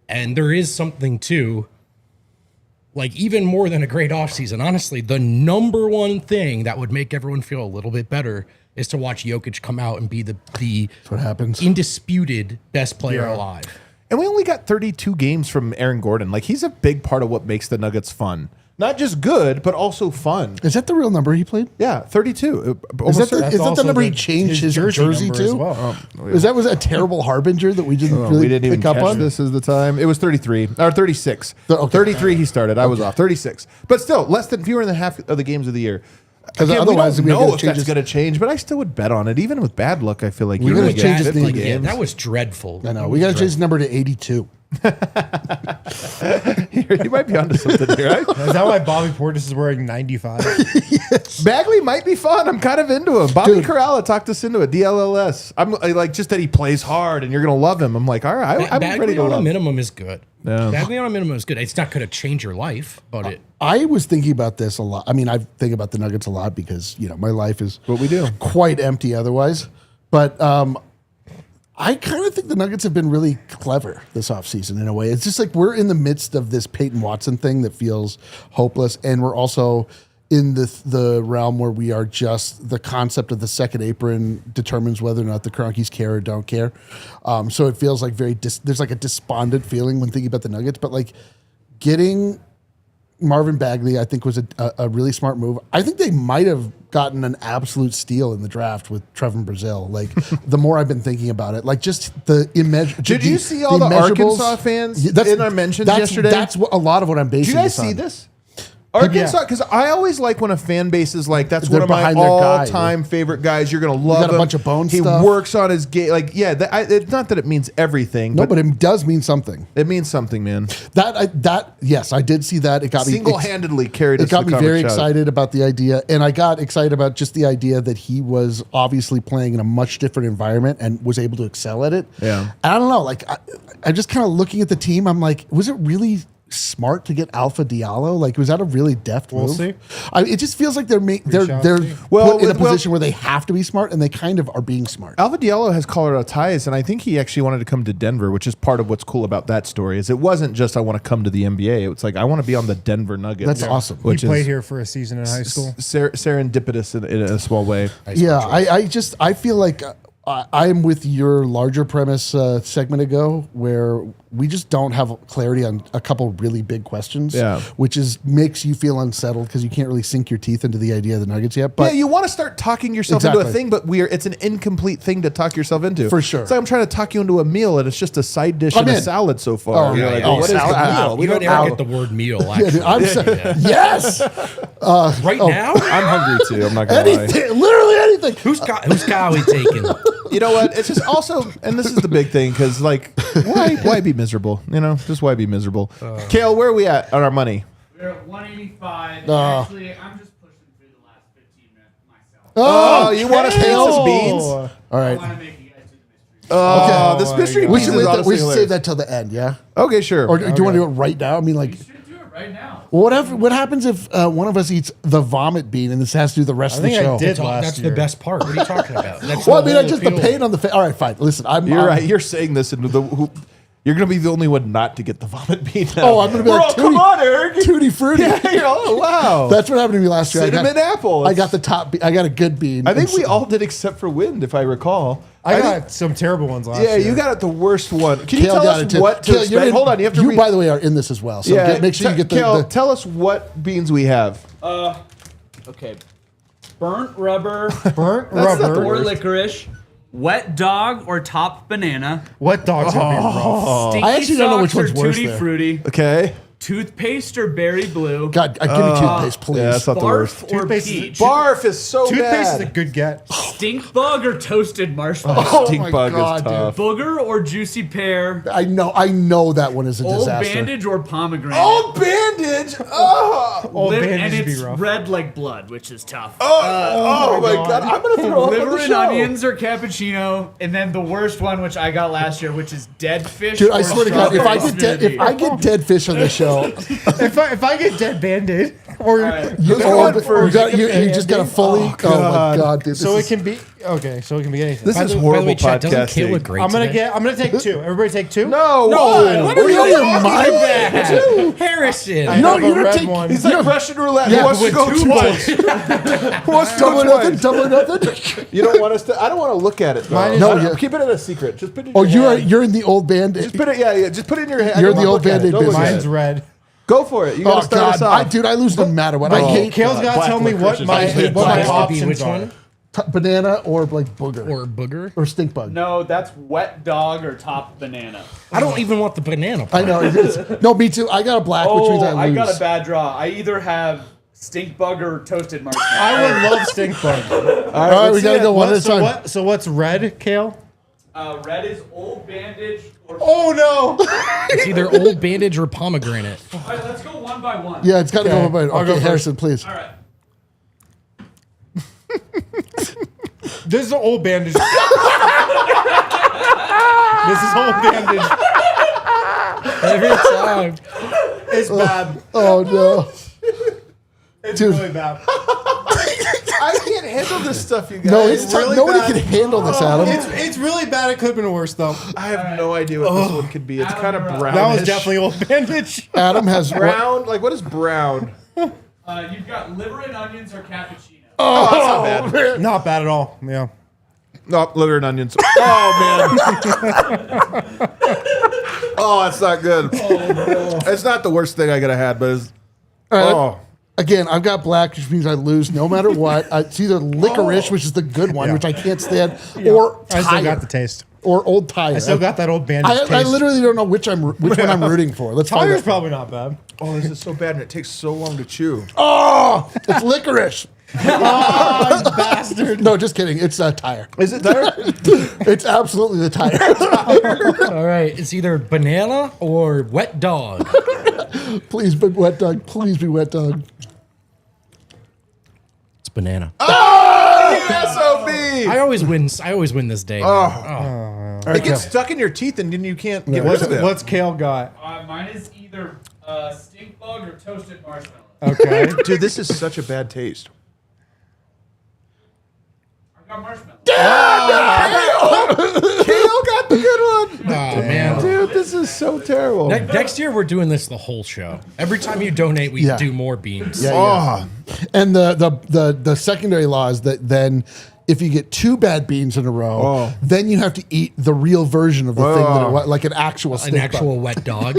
And there is something to, even more than a great offseason, honestly, the number one thing that would make everyone feel a little bit better is to watch Jokic come out and be the That's what happens. indisputed best player alive. And we only got 32 games from Aaron Gordon. He's a big part of what makes the Nuggets fun. Not just good, but also fun. Is that the real number he played? Yeah, 32. Is that the also number he the- changed his jersey number to? as well. Was a terrible harbinger that we didn't really we didn't even pick up catch on? this as the time. It was 33 or 36. Okay. 33 he started. I was off. 36. But still, fewer than half of the games of the year. Because Again, otherwise we we don't are know gonna if change that's his- going to change, but I still would bet on it. Even with bad luck, I feel like you're gonna going to change get his 50 name. Yeah, games. that was dreadful. I know. We got to change the number to 82. You might be onto something here. Right? Is that why Bobby Portis is wearing 95? Bagley might be fun. I'm kind of into him. Bobby Dude. Corralla talked us into it. DLLS. I'm just that he plays hard and you're going to love him. I'm like, all right, I'm Bagley ready to on a love him. minimum is good. Yeah. Bagley on a minimum is good. It's not going to change your life, but it. I was thinking about this a lot. I mean, I think about the Nuggets a lot because, my life is What we do. quite empty otherwise. But I kind of think the Nuggets have been really clever this offseason in a way. It's just we're in the midst of this Peyton Watson thing that feels hopeless. And we're also in the realm where we are just the concept of the second apron determines whether or not the Kroenkes care or don't care. So it feels like there's a despondent feeling when thinking about the Nuggets. But getting Marvin Bagley, I think, was a really smart move. I think they might have gotten an absolute steal in the draft with Trevor Brazil. The more I've been thinking about it, just the immeasurable. Did you see all the Arkansas fans in our mentions yesterday? That's a lot of a lot of what I'm basing. Did you guys this see on. this? Arkansas, because I always like when a fan base is that's They're one of my behind their guy. all-time favorite guys. You're gonna love got a him. bunch of bone He stuff. works on his game. It's not that it means everything. No, but it does mean something. it means something, man. Yes, I did see that. It got me Single-handedly carried us It got to me the very conference excited about the idea, and I got excited about just the idea that he was obviously playing in a much different environment and was able to excel at it. Yeah. And I don't know, I'm just kind of looking at the team. I'm like, was it really smart to get Alpha Diallo? Was that a really deft move? We'll see. It just feels like they're shall they're see. put in a position where they have to be smart, and they kind of are being smart. Alva Diallo has Colorado ties, and I think he actually wanted to come to Denver, which is part of what's cool about that story. Is it wasn't just I want to come to the NBA. It was I want to be on the Denver Nuggets. That's awesome. He Which played is here for a season in high school. serendipitous in a small way. Yeah, I feel like I'm with your larger premise segment ago, where we just don't have clarity on a couple really big questions. Yeah. Which makes you feel unsettled because you can't really sink your teeth into the idea of the Nuggets yet. But yeah, you want to start talking yourself into a thing, but it's an incomplete thing to talk yourself into. For sure. It's like I'm trying to talk you into a meal, and it's just a side dish and a salad so far. Oh, You're yeah, like, yeah. well, what is the Salad. meal? We You don't don't ever know. get the word meal, yeah, actually. dude, I'm saying, yes. Right now? I'm hungry too. I'm not gonna lie. Anything, literally anything. Whose car are we taking? You know what? It's just also, and this is the big thing, because like, why be miserable? You know, just why be miserable? Kale, where are we at on our money? We're at 185. Actually, I'm just pushing through the last 15 minutes myself. Oh, you want us to eat some beans? All I right. want to make you guys do the mystery. Oh, Okay. this mystery We beans should, is honestly we should hilarious. save that till the end, yeah? Okay, sure. Or do you want to do it right now? I mean, like, You should do it right now. what happens if one of us eeats the vomit bean and this has to do the rest of the think I show? did. That's the year. best part. What are you talking about? That's Well, I the mean, whole just the appeal. pain on the face. All right, fine. Listen, You're right. You're saying this, and you're going to be the only one not to get the vomit bean. Now. Oh, I'm going to be like, come on, Eric. Tutti Frutti. Oh, wow. That's what happened to me last year. Cinnamon apple. I got the top. I got a good bean. I think we all did except for Wind, if I recall. I think- got some terrible ones last Yeah, year. you got it the worst one. Can you Kale tell got us it too. what to Kale, you're expect? in- Hold on, you have to read. by the way, are in this as well. So make sure you get the. Kale, tell us what beans we have. Okay. Burnt rubber burnt not the rubber. or licorice, wet dog or top banana, What dog's gonna be rough? stinky I actually don't know which socks or one's worse tutti there. fruity, Okay. toothpaste or berry blue, God, give me toothpaste, please. Yeah, that's not the worst. barf or Toothpaste is- peach, Barf is so Toothpaste is a bad. good get. stink bug or toasted marshmallow, Oh Stink my bug God, is tough. booger or juicy pear, I know that one is a old disaster. bandage or pomegranate. Oh, bandage! Oh, Old and bandage would be it's rough. red like blood, which is tough. oh my God! I'm gonna throw up on Liver the and show. onions or cappuccino, and then the worst one, which I got last year, which is dead fish. Dude, I or swear to God, if I strawberry get smoothie. dead fish on the show, if I get dead banded or right. you, Let's go on first. you just got to fully. Oh, my God, dude! so this it can be okay. So it can be anything. This is By the horrible way, Chad, doesn't Kale podcasting. look great I'm gonna today? I'm gonna take two. Everybody take two. No, what are you out of your mind? Harrison. I No, have you a don't red take- one. He's like Russian roulette. Yeah, Who wants to with go two twice? Who wants to Double go nothing, twice? double nothing. You don't want us to. I don't want to look at it. Though. Mine is- No, I- yeah. keep it in a secret. Just put it. In Oh, your hand. you're in the old band. Just put it. Yeah. Just put it in your hand. I You're don't the wanna old look at it. Band-Aid Don't look business. at Mine's it. red. Go for it. You Oh gotta start us God, off. dude, I lose no matter what. I Oh, hate Kale's got to Black tell me licorice what is my my favorite. what my Black would be options which are. one? banana or like booger Or booger? or stink bug. No, that's wet dog or top banana. I don't even want the banana I part. know. It is. No, me too. I got a black, which means I I lose. got a bad draw. I either have stink bug or toasted marshmallow. I would love stink bug. All right, we let's gotta see go it. one at a time. So what's red, Kale? Red is old bandage or. Oh no! It's either old bandage or pomegranate. All right, let's go one by one. Yeah, it's got to Okay, go one by I'll one. go Okay, first. Harrison, please. All right. This is old bandage. This is old bandage. Every time. It's bad. Oh no. It's Dude. really bad. I can't handle this stuff, you guys. No, it's tough. really Nobody bad. can handle this, Adam. It's really bad. It could have been worse though. I have no idea what this one could be. It's kind of brown. That was definitely old bandage. Adam has brown. Like what is brown? You've got liver and onions or cappuccino. Oh, that's not bad. Not bad at all. Yeah. No, liver and onions. Oh man. Oh, it's not good. It's not the worst thing I could have had, but it's. Oh. Again, I've got black, which means I lose no matter what. It's either licorice, which is the good one, Yeah. which I can't stand, or I still tire, got the taste. or old tire. I still got that old bandage taste. I literally don't know which one I'm rooting for. Let's find Tire's out. probably not bad. Oh, this is so bad, and it takes so long to chew. Oh, it's licorice. Bastard. No, just kidding. It's tire. Is it there? It's absolutely the tire. All right. It's either banana or wet dog. Please be wet dog. Please be wet dog. It's banana. SOB. I always win. I always win this day. It gets stuck in your teeth, and then you can't get rid of it. What's Kale got? Mine is either stink bug or toasted marshmallow. Okay. Dude, this is such a bad taste. I got marshmallow. Kale got the good one. Oh man. Dude, this is so terrible. Next year we're doing this the whole show. Every time you donate, we Yeah. do more beans. Yeah, Oh, And the secondary law is that then if you get 2 bad beans in a row, then you have to eat the real version of the thing that it was, like an actual steak. An actual wet dog.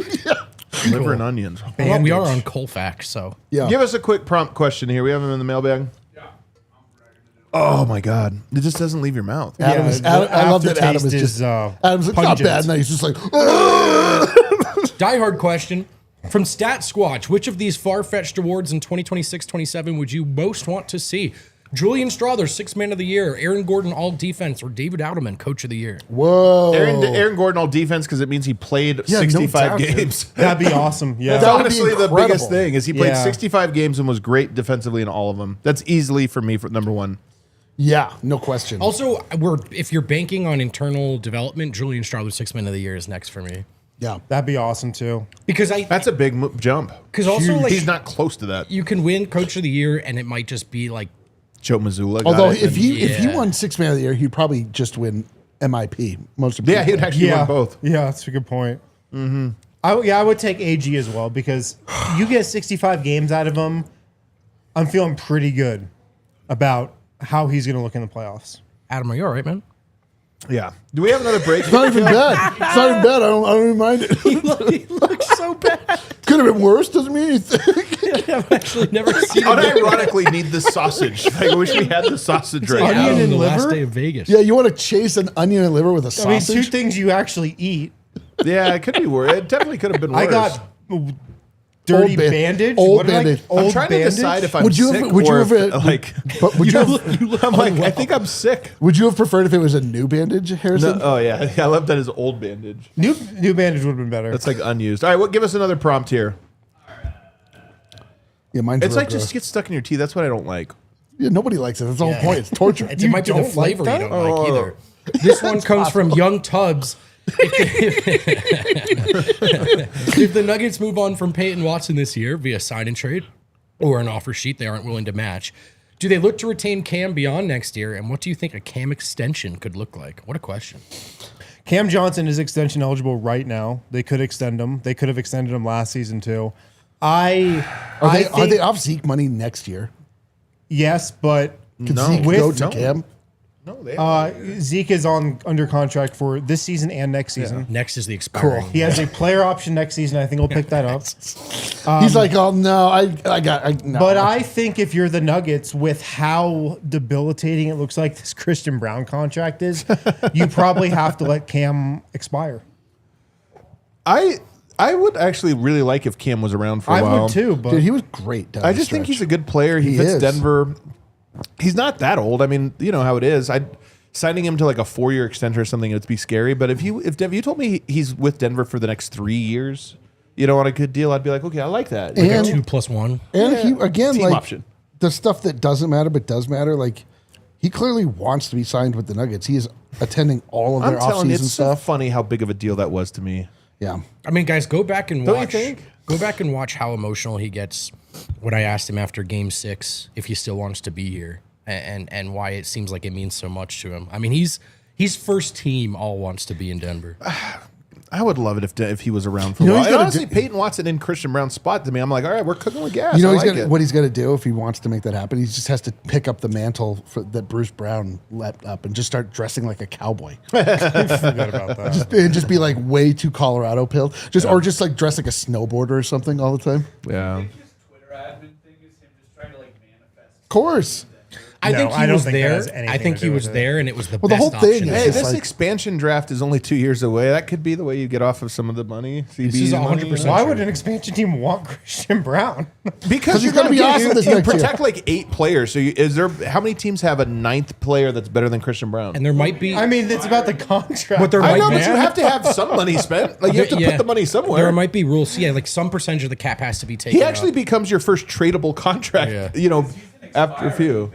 Liver and onions. Well, we are on Colfax, so. Yeah. Give us a quick prompt question here. We have them in the mailbag. Oh my God! It just doesn't leave your mouth. Adam is, I love that Adam is just. Adam's like, not bad. Now he's just like. Diehard question from Stat Squatch: which of these far-fetched awards in 2026-27 would you most want to see? Julian Strother, 6th Man of the Year; Aaron Gordon, All Defense; or David Outman, Coach of the Year? Whoa! Aaron Gordon, all defense, because it means he played 65 games. That'd be awesome. Yeah. That's honestly the incredible. biggest thing is he played Yeah. 65 games and was great defensively in all of them. That's easily for me for number one. Yeah, no question. Also, if you're banking on internal development, Julian Strother, 6th Man of the Year, is next for me. Yeah, That'd be awesome too. Because That's a big jump. Because also, like, He's not close to that. you can win Coach of the Year, and it might just be like, Joe Mazzulla. although got it, if he Yeah. won 6th Man of the Year, he'd probably just win MIP. Most of yeah, he'd actually win both. Yeah, that's a good point. Mm-hmm. I would take AG as well because you get 65 games out of him. I'm feeling pretty good about how he's going to look in the playoffs. Adam, are you all right, man? Yeah. Do we have another break? It's not even bad. It's not even bad. I don't even mind it. He looks so bad. Could have been worse. Doesn't mean anything. I've actually never seen I'd ironically need the sausage. Like, I wish we had the sausage right Onion now. on and the last liver? day of Vegas. Yeah, you want to chase an onion and liver with a I mean, sausage? 2 things you actually eat. Yeah, it could be worse. It definitely could have been worse. I got dirty Old bandage. old What did I- bandage. I'm Old trying bandage? to decide if I'm Would you have- sick would you or have, if, like, But would you have, I'm like, I think I'm sick. would you have preferred if it was a new bandage, Harrison? No, oh, yeah. I love that as old bandage. New bandage would have been better. That's like unused. All right, well, give us another prompt here. Yeah, mine's It's real like just gross. gets stuck in your teeth. That's what I don't like. Yeah, nobody likes it. That's the whole point. It's torture. It might be the don't like flavor that? you don't like either. This one comes from Young Tubbs. If the Nuggets move on from Peyton Watson this year via sign and trade or an offer sheet they aren't willing to match, do they look to retain Cam beyond next year? And what do you think a Cam extension could look like? What a question. Cam Johnson is extension eligible right now. They could extend him. They could have extended him last season too. Are I they think off Zeke money next year? yes, but Could No. Zeke With- go to no. Cam? No, they Zeke is under contract for this season and next season. Next is the expiring. He has a player option next season. I think he'll pick that up. He's like, oh no, no. But I think if you're the Nuggets, with how debilitating it looks like this Christian Brown contract is, you probably have to let Cam expire. I would actually really like if Cam was around for a I while. would too, but Dude, he was great. Down I the just think stretch. he's a good player. He He fits is. Denver. He's not that old. I mean, you know how it is. Signing him to like a 4-year extension or something, it'd be scary. But if you told me he's with Denver for the next 3 years, you know, on a good deal, I'd be like, okay, I like that. And- Like a 2+1. And he again, Team like option. the stuff that doesn't matter but does matter. Like he clearly wants to be signed with the Nuggets. He is attending all of I'm their telling you, offseason it's so stuff. funny how big of a deal that was to me. Yeah, I mean, guys, go back and Don't you watch. think? Go back and watch how emotional he gets when I asked him after Game 6 if he still wants to be here and why it seems like it means so much to him. I mean, he's first team all wants to be in Denver. I would love it if he was around for a You know, while. he's And gotta honestly, do- Peyton Watson in Christian Brown's spot to me, I'm like, all right, we're cooking with gas. you know I he's like gonna, it. what he's going to do if he wants to make that happen. He just has to pick up the mantle that Bruce Brown left up and just start dressing like a cowboy. forgot about that. And just be like way too Colorado pilled. Or just like dress like a snowboarder or something all the time. Yeah. His Twitter admin thing is him just trying to like manifest. Of course. I No, think I he don't was think that there. has anything I think to he do was with it. there, and it was the Well, the best whole thing option. is Hey, just this like- expansion draft is only 2 years away. That could be the way you get off of some of the money. This is 100%. Why would an expansion team want Christian Brown? Because he's you're gonna going to be awesome this you next year. protect like 8 players. So how many teams have a 9th player that's better than Christian Brown? And there might be. I mean, it's about the contract. But there I might know, be. but you have to have some money spent. Like you have to Yeah. put the money somewhere. There might be rules. Yeah, like some percentage of the cap has to be taken. He actually out. becomes your first tradable contract. Yeah. You know, after a few.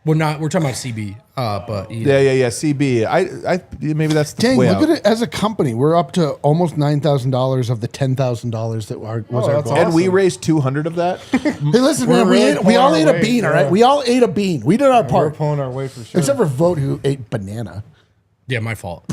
We're talking about CB. But Yeah. CB. I maybe that's the Dang, way look out. at it as a company. We're up to almost $9,000 of the $10,000 that was our that's goal. And we raised 200 of that. Hey, listen, We're man, really we all pulling ate our a bean, weight, all right? yeah. We all ate a bean. We did our We're part. pulling our weight for sure. Except for Vote, who ate banana. Yeah, my fault.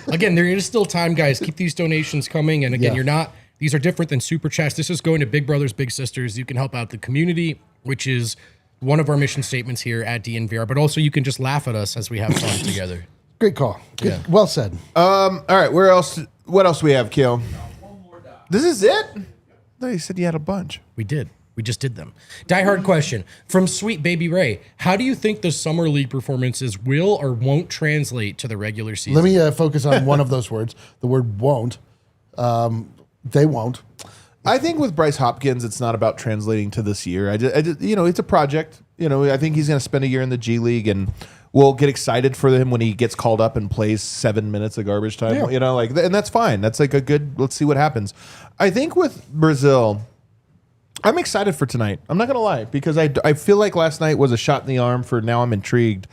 Again, there is still time, guys. Keep these donations coming. And again, Yeah. these are different than Super Chats. This is going to Big Brothers, Big Sisters. You can help out the community, which is one of our mission statements here at DNVR, but also you can just laugh at us as we have fun together. Great call. Good. Yeah. Well said. All right, where else? What else do we have, Kale? This is it? No, you said you had a bunch. We did. We just did them. Diehard question from Sweet Baby Ray. How do you think the summer league performances will or won't translate to the regular season? Let me focus on one of those words. The word won't. They won't. I think with Bryce Hopkins, it's not about translating to this year. It's a project. I think he's going to spend a year in the G League, and we'll get excited for him when he gets called up and plays 7 minutes of garbage time. Yeah. And that's fine. That's like a good. Let's see what happens. I think with Brazil, I'm excited for tonight. I'm not going to lie, because I feel like last night was a shot in the arm for now I'm intrigued.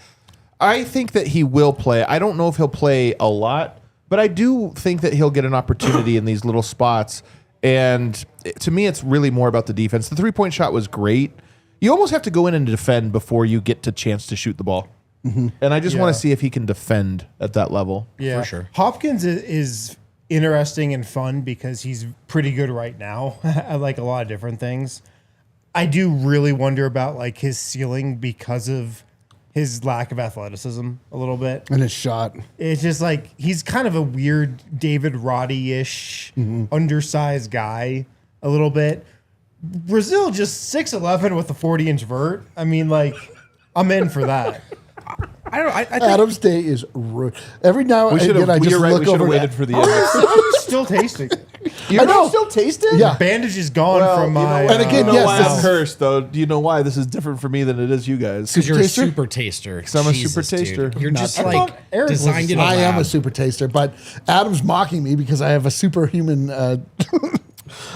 I think that he will play. I don't know if he'll play a lot, but I do think that he'll get an opportunity in these little spots. And to me, it's really more about the defense. The 3-point shot was great. You almost have to go in and defend before you get the chance to shoot the ball. Mm-hmm. And I just want to see if he can defend at that level. Yeah, for sure. Hopkins is interesting and fun because he's pretty good right now at like a lot of different things. I do really wonder about like his ceiling because of his lack of athleticism a little bit. And his shot. It's just like he's kind of a weird David Roddy-ish undersized guy a little bit. Brazil just 6'11" with a 40-inch vert. I mean, like, I'm in for that. I don't know. I think Adam's day is ruined. Every now and again, I just You're right. look We should over. have waited for the end. I'm still tasting. You know. still taste it? Yeah. Bandage is gone from my. And again, you know yes, why this I'm is- cursed, though. Do you know why this is different for me than it is you guys? because you're taster? a super taster. Because I'm a Jesus, super taster. dude. You're just I like thought Eric was- designed in a I am lab. a super taster, but Adam's mocking me because I have a superhuman.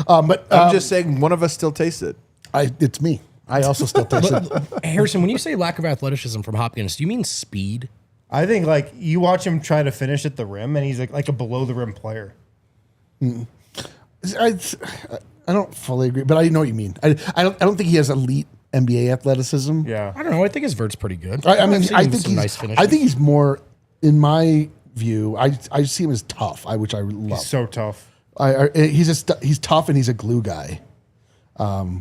But I'm just saying one of us still tastes it. it's me. I also still taste it. Harrison, when you say lack of athleticism from Hopkins, do you mean speed? I think like you watch him try to finish at the rim, and he's like a below the rim player. I don't fully agree, but I know what you mean. I don't think he has elite NBA athleticism. Yeah, I don't know. I think his vert's pretty good. I mean, I've seen I think some he's. nice finishes. I think he's more, in my view. I see him as tough. Which I love. so tough. He's tough and he's a glue guy,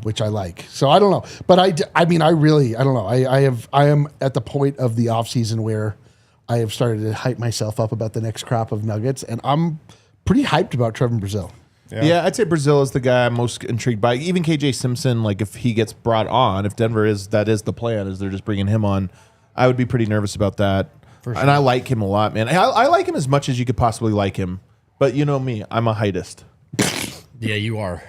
which I like. So I don't know, but I don't know. I am at the point of the offseason where I have started to hype myself up about the next crop of Nuggets, and I'm pretty hyped about Trevor Brazil. Yeah, I'd say Brazil is the guy I'm most intrigued by. Even KJ Simpson, like if he gets brought on, if Denver that is the plan, is they're just bringing him on, I would be pretty nervous about that. For sure. And I like him a lot, man. I like him as much as you could possibly like him. But you know me, I'm a heightist. Yeah, you are.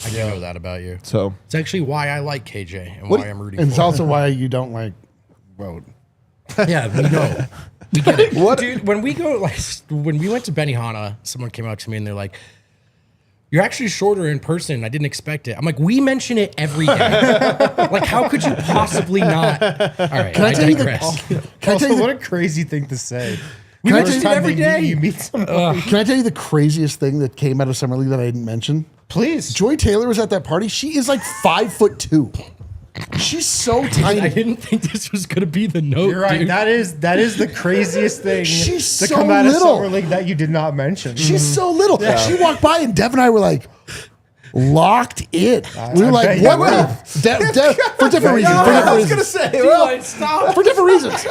I do know that about you. So It's actually why I like KJ and why I'm rooting And for it's also why you don't like road. him. Yeah, we know. We get it. Dude, when we went to Benihana, someone came up to me and they're like, "You're actually shorter in person. I didn't expect it." I'm like, "We mention it every day. Like, how could you possibly not?" All right, Can I tell you the? digress. Can I Also, tell you what the, a crazy thing to say. Can I First tell you time every they day? meet, you meet somebody. Can I tell you the craziest thing that came out of Summer League that I didn't mention? Please. Joy Taylor was at that party. She is like 5'2". She's so tiny. I didn't think this was gonna be the note. You're right. Dude. That is the craziest thing She's to so come out of little. Summer League that you did not mention. She's so little. She walked by and Dev and I were like locked in. We were I like, bet you what? were. Dev, for different reasons. I was gonna say, well, Stop. For different reasons.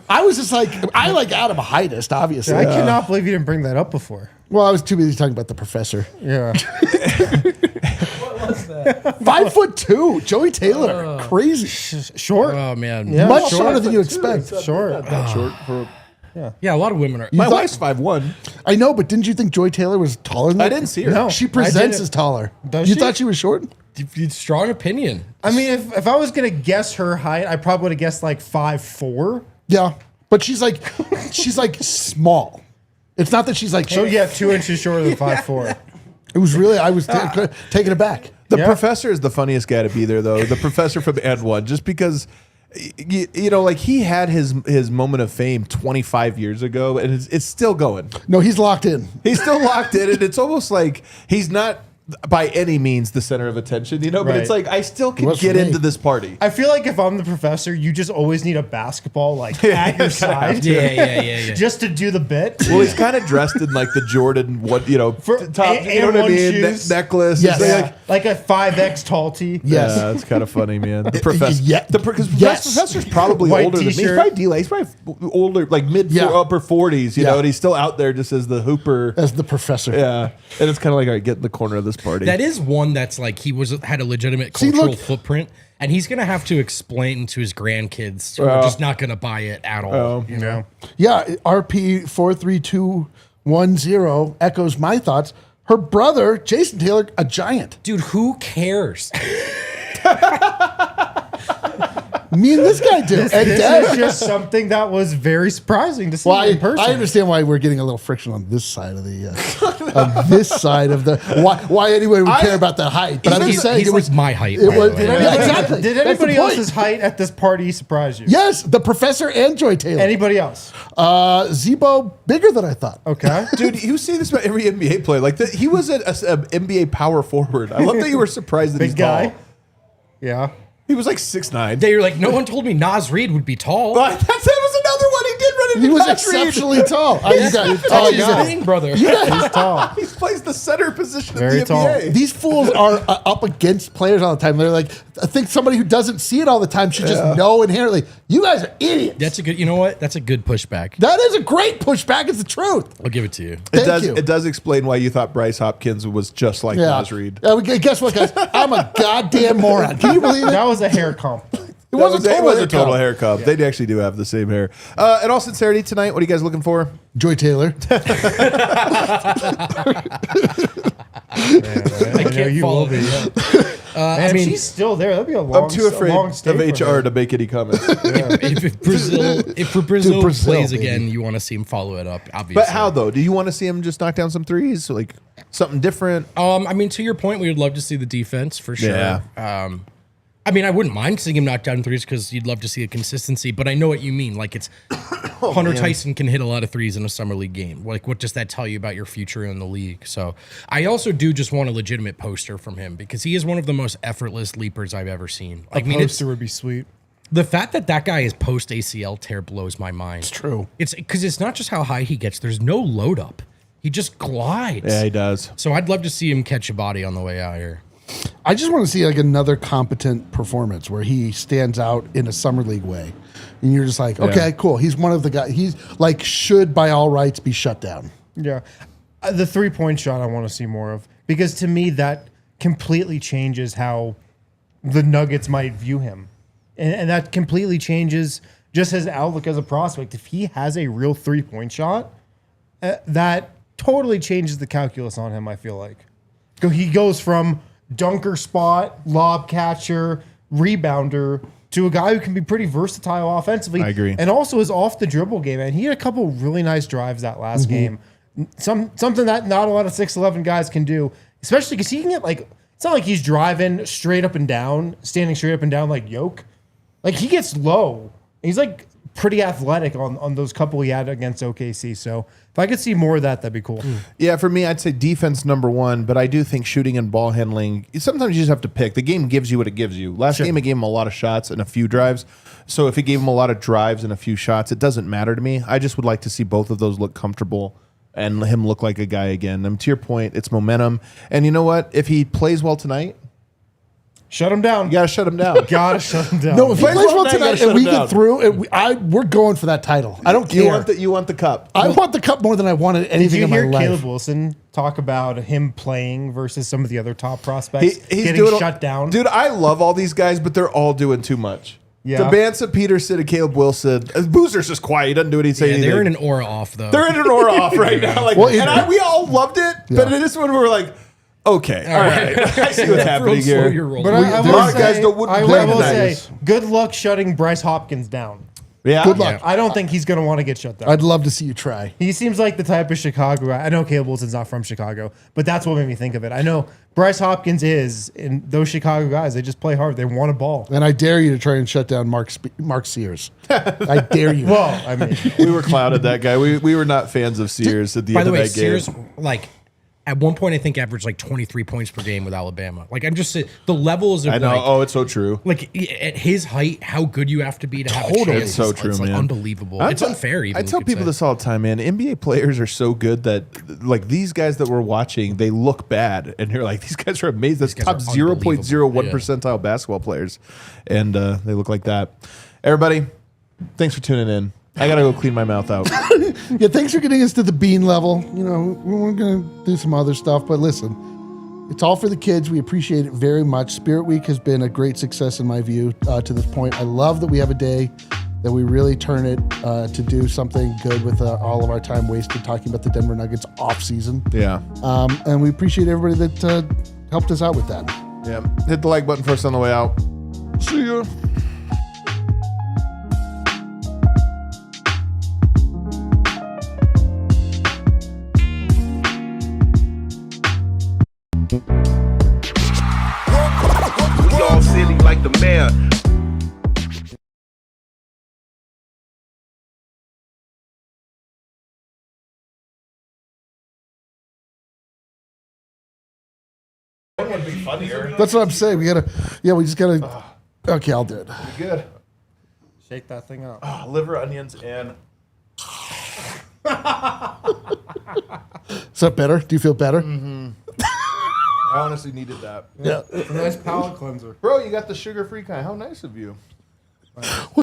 I was just like, I like Adam heightest, obviously. I cannot believe you didn't bring that up before. Well, I was too busy talking about the professor. Yeah. 5'2", Joey Taylor, crazy, Short. Oh man. Yeah. much short. shorter than you expect. Short. short for Yeah, a lot of women are. my thought- wife's 5'1". I know, but didn't you think Joy Taylor was taller than that? I didn't see her. No. She I presents didn't. as taller. Does you she? thought she was short? Strong opinion. I mean, if I was gonna guess her height, I probably would have guessed like 5'4". Yeah, but she's like small. It's not that she's like. So yeah, 2 inches shorter than 5'4". It was really. I was taken aback. The Yeah. professor is the funniest guy to be there, though. The professor from And One, just because, you know, like he had his moment of fame 25 years ago, and it's still going. No, he's locked in. He's still locked in, and it's almost like he's not by any means the center of attention, you know. But Right. it's like I still can was get for me. into this party. I feel like if I'm the professor, you just always need a basketball like at your side, Yeah. just to do the bit. Well, he's kind of dressed in like the Jordan, top, you know what I A1 mean? shoes. Necklace. Yes. It's Yeah, like a 5X tall tee. Yes. Yeah, it's kind of funny, man. The professor, Yeah. because Yes. professor's probably White older than me. He's t-shirt. probably He's probably older, like mid Yeah. upper 40s, you Yeah. know, and he's still out there just as the hooper. As the professor. Yeah, and it's kind of like, all right, get in the corner of this party. That is one that's like had a legitimate See, cultural look- footprint, and he's gonna have to explain to his grandkids who are just not gonna buy it at all. You know, Yeah, RP 43210 echoes my thoughts. Her brother, Jason Taylor, a giant. dude, who cares? Me and this guy do. And This Dad- is just something that was very surprising to see well, in person. I understand why we're getting a little friction on this side of the on this side of the why anyway we care about the height. But I'm just saying he's it was like my height. It by the was way. yeah, exactly. Did That's the anybody point. else's height at this party surprise you? Yes, the professor and Joy Taylor. Anybody else? Zebo bigger than I thought. Okay. Dude, you see this about every NBA player. Like he was an NBA power forward. I love that you were surprised that Big he's guy. tall. Yeah. He was like 6'9". You're like, no one told me Nas Reed would be tall. That was another one. He did run into He was Nas Reed. exceptionally tall. Oh, you got, That's oh, his you got- thing, brother. He's tall. He plays the center position Very in the tall. NBA. These fools are up against players all the time. They're like, I think somebody who doesn't see it all the time should just know inherently. You guys are idiots. That's a good. You know what? That's a good pushback. That is a great pushback. It's the truth. I'll give it to you. Thank you. It does explain why you thought Bryce Hopkins was just like Nas Reed. Guess what, guys? I'm a goddamn moron. Can you believe it? That was a hair comp. It was a total hair comp. They actually do have the same hair. In all sincerity, tonight, what are you guys looking for? Joy Taylor. I know can't you follow will be. it. Man, I mean, if she's still there, that'd be a long. I'm too afraid a long stay of for HR her. to make any comments. if Brazil Brazil, plays baby. again, you want to see him follow it up. Obviously, But how though? Do you want to see him just knock down some threes, like something different? I mean, to your point, we would love to see the defense for sure. Yeah. I mean, I wouldn't mind seeing him knock down threes because you'd love to see a consistency. But I know what you mean. Like it's Hunter Tyson can hit a lot of threes in a summer league game. Like, what does that tell you about your future in the league? So I also do just want a legitimate poster from him because he is one of the most effortless leapers I've ever seen. Like, I mean, it's Poster would be sweet. the fact that guy is post ACL tear blows my mind. It's true. It's because it's not just how high he gets. There's no load up. He just glides. Yeah, he does. So I'd love to see him catch a body on the way out here. I just want to see like another competent performance where he stands out in a summer league way. And you're just like, okay, cool. He's one of the guys. He's like, should by all rights be shut down. Yeah. The 3-point shot I want to see more of because to me that completely changes how the Nuggets might view him. And that completely changes just his outlook as a prospect. If he has a real 3-point shot, that totally changes the calculus on him, I feel like. He goes from dunker spot, lob catcher, rebounder to a guy who can be pretty versatile offensively. I agree. And also his off the dribble game. And he had a couple really nice drives that last game. Something that not a lot of 6'11 guys can do, especially because he can get like, it's not like he's driving straight up and down, standing straight up and down like Yoke. Like he gets low. He's like pretty athletic on those couple he had against OKC. So if I could see more of that, that'd be cool. Yeah, for me, I'd say defense #1, but I do think shooting and ball handling, sometimes you just have to pick. The game gives you what it gives you. Last game, it gave him a lot of shots and a few drives. So if it gave him a lot of drives and a few shots, it doesn't matter to me. I just would like to see both of those look comfortable and him look like a guy again. To your point, it's momentum. And you know what? If he plays well tonight, Shut him down. you got to shut him down. Gotta shut him down. No, if he Plays plays well well now, you gotta tonight shut and we him down. get through, we're going for that title. I don't care. You want the cup. I want the cup more than I wanted Did anything you in my hear life. Caleb Wilson talk about him playing versus some of the other top prospects He's getting doing shut down? Dude, I love all these guys, but they're all doing too much. Yeah. Debanza, Peterson, and Caleb Wilson. Boozer's just quiet. He doesn't do anything. Yeah, they're in an aura off though. They're in an aura off right now. Like, Well, we all loved it, but it is when we were like, okay, all right. I see what's happening Slow here. your roll. But We- I there will are say, guys that wouldn't I play will tonight. say, good luck shutting Bryce Hopkins down. Yeah. Good luck. I don't think he's going to want to get shut down. I'd love to see you try. He seems like the type of Chicago guy. I know Caleb Wilson's not from Chicago, but that's what made me think of it. I know Bryce Hopkins is, and those Chicago guys, they just play hard. They want a ball. And I dare you to try and shut down Mark Sears. I dare you. Well, I mean, We were clouded that guy. We were not fans of Sears at the By end the of way, that game. Sears, like, at one point I think averaged like 23 points per game with Alabama. Like I'm just saying the levels of I know. like, Oh, it's so true. like at his height, how good you have to be to have a chance. It's so true, it's like man. unbelievable. It's unfair. Even I tell people this all the time, man. NBA players are so good that like these guys that we're watching, they look bad, and you're like, these guys are amazing. That's guys top are 0.01 percentile basketball players, and they look like that. Everybody, thanks for tuning in. I gotta go clean my mouth out. Yeah, thanks for getting us to the bean level. You know, we're going to do some other stuff, but listen, it's all for the kids. We appreciate it very much. Spirit Week has been a great success in my view to this point. I love that we have a day that we really turn it to do something good with all of our time wasted talking about the Denver Nuggets off season. Yeah. And we appreciate everybody that helped us out with that. Yeah. Hit the like button for us on the way out. See ya. We all silly like the mayor. That's what I'm saying. We just gotta. Okay, I'll do it. Good. Shake that thing up. Liver, onions, and Is that better? Do you feel better? I honestly needed that. Yeah. It's a nice palate cleanser. Bro, you got the sugar-free kind. How nice of you.